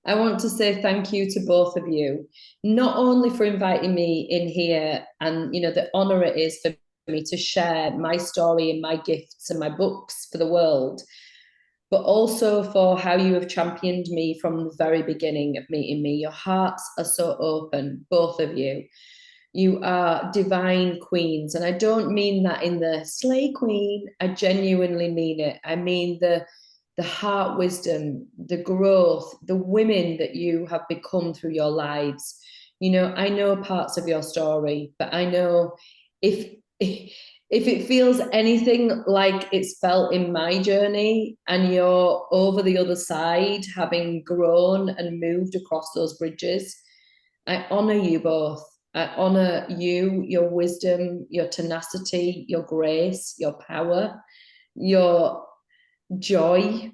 I want to say thank you to both of you, not only for inviting me in here and, you know, the honor it is for me to share my story and my gifts and my books for the world, but also for how you have championed me from the very beginning of meeting me. Your hearts are so open, both of you. You are divine queens. And I don't mean that in the slay queen. I genuinely mean it. I mean the heart wisdom, the growth, the women that you have become through your lives. You know, I know parts of your story, but I know if it feels anything like it's felt in my journey and you're over the other side, having grown and moved across those bridges, I honor you both. I honor you, your wisdom, your tenacity, your grace, your power, your joy.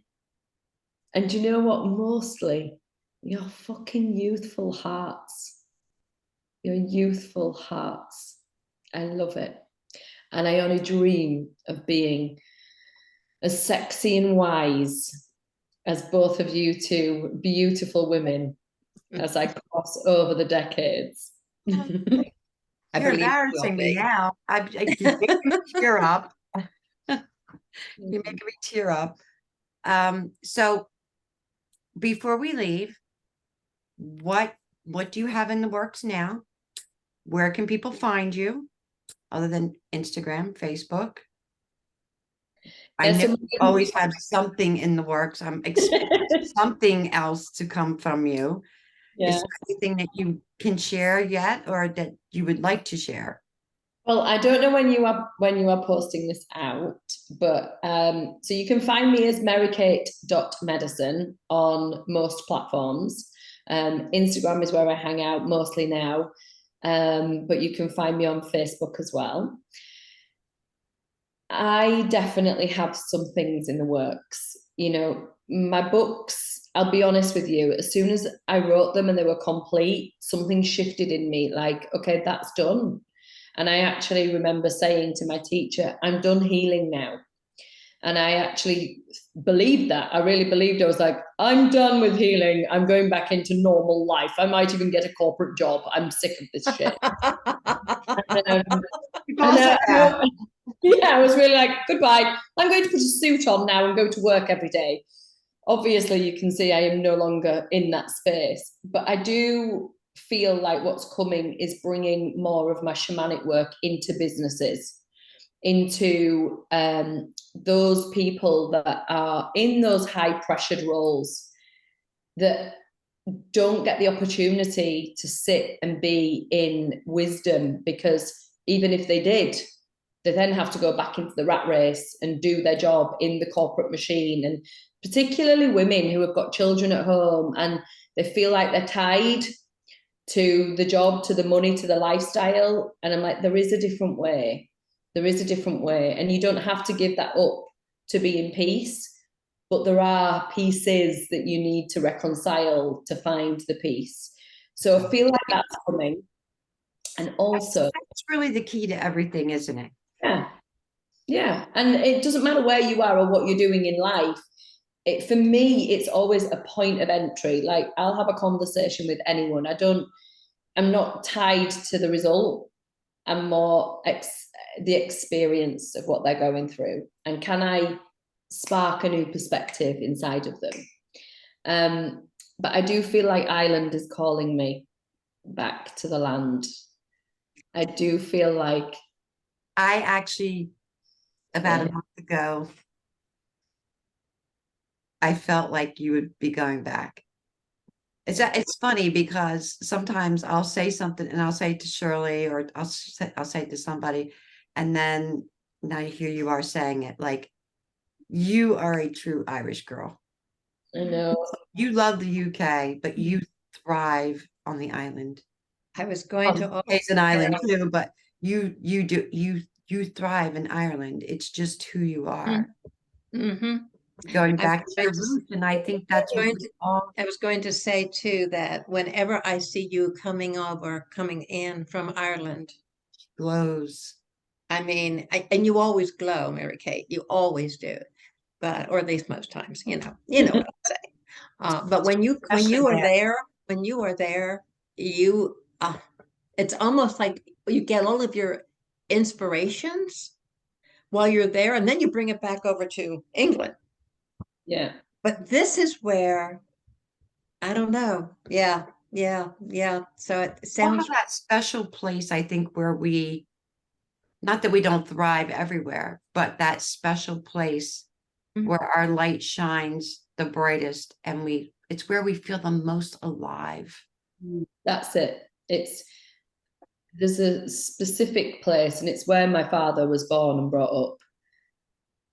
And do you know what? Mostly your fucking youthful hearts. Your youthful hearts. I love it. And I only dream of being as sexy and wise as both of you two beautiful women as I cross over the decades. I You're believe you will embarrassing me be. now. You're making me tear up. You're making me tear up. So before we leave, what do you have in the works now? Where can people find you other than Instagram, Facebook? I Yeah, know so you always have something in the works. I'm expecting something else to come from you. Is yeah. there anything that you can share yet or that you would like to share? Well, I don't know when you are posting this out, but so you can find me as Mary-Kate.medicine on most platforms. Instagram is where I hang out mostly now. but you can find me on Facebook as well. I definitely have some things in the works. You know, my books, I'll be honest with you, as soon as I wrote them and they were complete, something shifted in me, like, okay, that's done. And I actually remember saying to my teacher, I'm done healing now. And I actually believed that. I really believed. I was like, I'm done with healing. I'm going back into normal life. I might even get a corporate job. I'm sick of this shit. Yeah, I was really like, goodbye. I'm going to put a suit on now and go to work every day. Obviously, you can see I am no longer in that space. But I do feel like what's coming is bringing more of my shamanic work into businesses, into those people that are in those high pressured roles that don't get the opportunity to sit and be in wisdom, because even if they did, they then have to go back into the rat race and do their job in the corporate machine. And particularly women who have got children at home and they feel like they're tied to the job, to the money, to the lifestyle. And I'm like, there is a different way. There is a different way. And you don't have to give that up to be in peace. But there are pieces that you need to reconcile to find the peace. So I feel like that's coming. And also, that's really the key to everything, isn't it? yeah. Yeah. And it doesn't matter where you are or what you're doing in life. For me, it's always a point of entry. Like, I'll have a conversation with anyone. I'm not tied to the result. I'm more the experience of what they're going through. And can I spark a new perspective inside of them? But I do feel like Ireland is calling me back to the land. I do feel like I actually, about a month ago, I felt like you would be going back. It's funny because sometimes I'll say something and I'll say it to Shirley, or I'll say it to somebody, and then now here you are saying it. Like, you are a true Irish girl. I know. You love the UK, but you thrive on the island. I was going to It's an island too, but you thrive in Ireland. It's just who you are. Mm-hmm. Going back to your roots, and I think that's what I was going to say too, that whenever I see you coming in from Ireland, glows. I mean, and you always glow, Mary-Kate. You always do, or at least most times, you know what I'm saying. But when you are there, you it's almost like you get all of your inspirations while you're there, and then you bring it back over to England. Yeah. But this is where, I don't know. Yeah. So it sounds that special place, I think, where not that we don't thrive everywhere, but that special place where our light shines the brightest, and it's where we feel the most alive. That's it. There's a specific place, and it's where my father was born and brought up.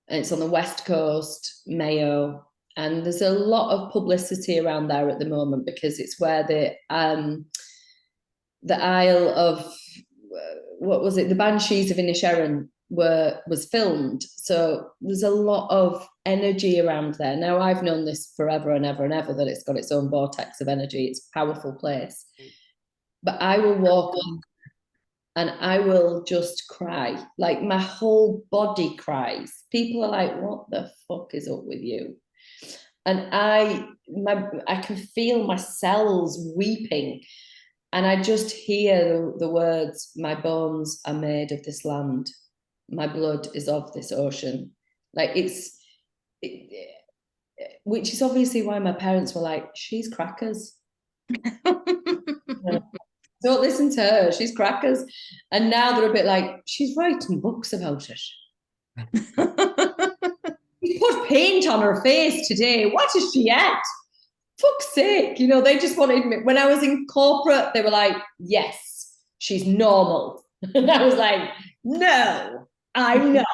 And it's on the West Coast, Mayo. And there's a lot of publicity around there at the moment because it's where the Isle of, what was it? The Banshees of Inisherin was filmed. So there's a lot of energy around there. Now, I've known this forever and ever and ever, that it's got its own vortex of energy. It's a powerful place. But I will walk up and I will just cry. Like, my whole body cries. People are like, what the fuck is up with you? And I can feel my cells weeping. And I just hear the words, my bones are made of this land. My blood is of this ocean. Like, which is obviously why my parents were like, she's crackers. Don't listen to her, she's crackers. And now they're a bit like, she's writing books about it. She put paint on her face today. What is she at? Fuck's sake. You know, they just wanted me. When I was in corporate, they were like, yes, she's normal. And I was like, no, I'm not.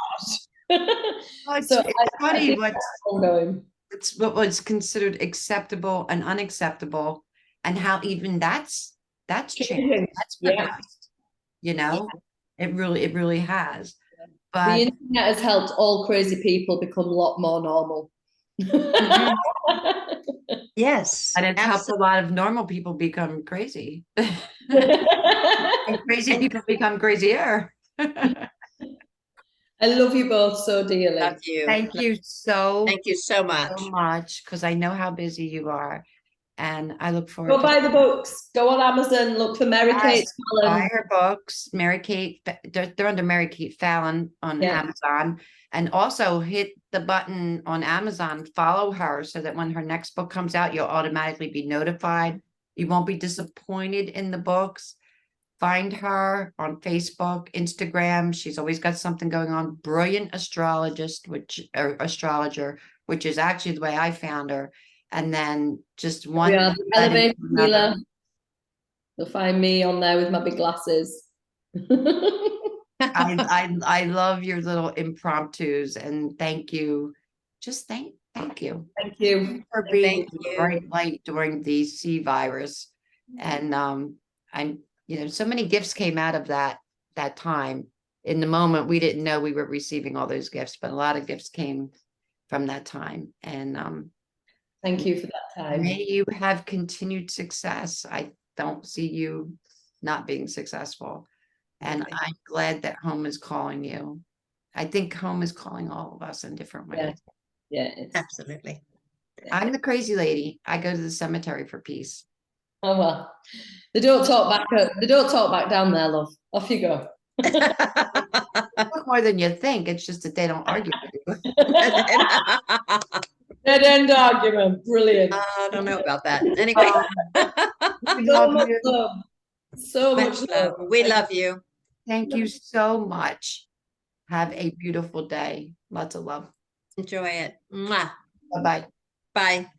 Well, it's funny what was considered acceptable and unacceptable, and how even that's That's changed. Changing. That's Yeah. progressed. You know, it really has. The But internet has helped all crazy people become a lot more normal. Mhm. Yes, and it's helped a absolutely. lot of normal people become crazy. And crazy And people become crazier. I love you both so dearly. love you. Thank you so, Thank you so much. so much, because I know how busy you are. And I look forward Go to buy the books. Go on Amazon. Look for Mary-Kate Yes, buy Fallon. her books, Mary-Kate, they're under Mary-Kate Fallon on Yeah. Amazon. And also hit the button on Amazon, follow her so that when her next book comes out, you'll automatically be notified. You won't be disappointed in the books. Find her on Facebook, Instagram. She's always got something going on. Brilliant astrologist, or astrologer, which is actually the way I found her. And then just one We are the thing led into elevator another. healer. You'll find me on there with my big glasses. I love your little impromptus, and thank you. Just thank you Thank you. for being Thank a you. bright light during the C virus. And I'm so many gifts came out of that time. In the moment, we didn't know we were receiving all those gifts, but a lot of gifts came from that time. And Thank you for that time. may you have continued success. I don't see you not being successful. And Okay. I'm glad that home is calling you. I think home is calling all of us in different ways. Yeah. It's, Absolutely. I'm the crazy lady. I go to the cemetery for peace. oh well. They don't talk back. They don't talk back down there, love. Off you go. More than you think. It's just that they don't argue with you. Dead end argument. Brilliant. I don't know about that. Anyway, We So love much you. love. So much much love. love. We love you. Thank you so much. Have a beautiful day. Lots of love. Enjoy it. Mwah. Bye-bye. Bye.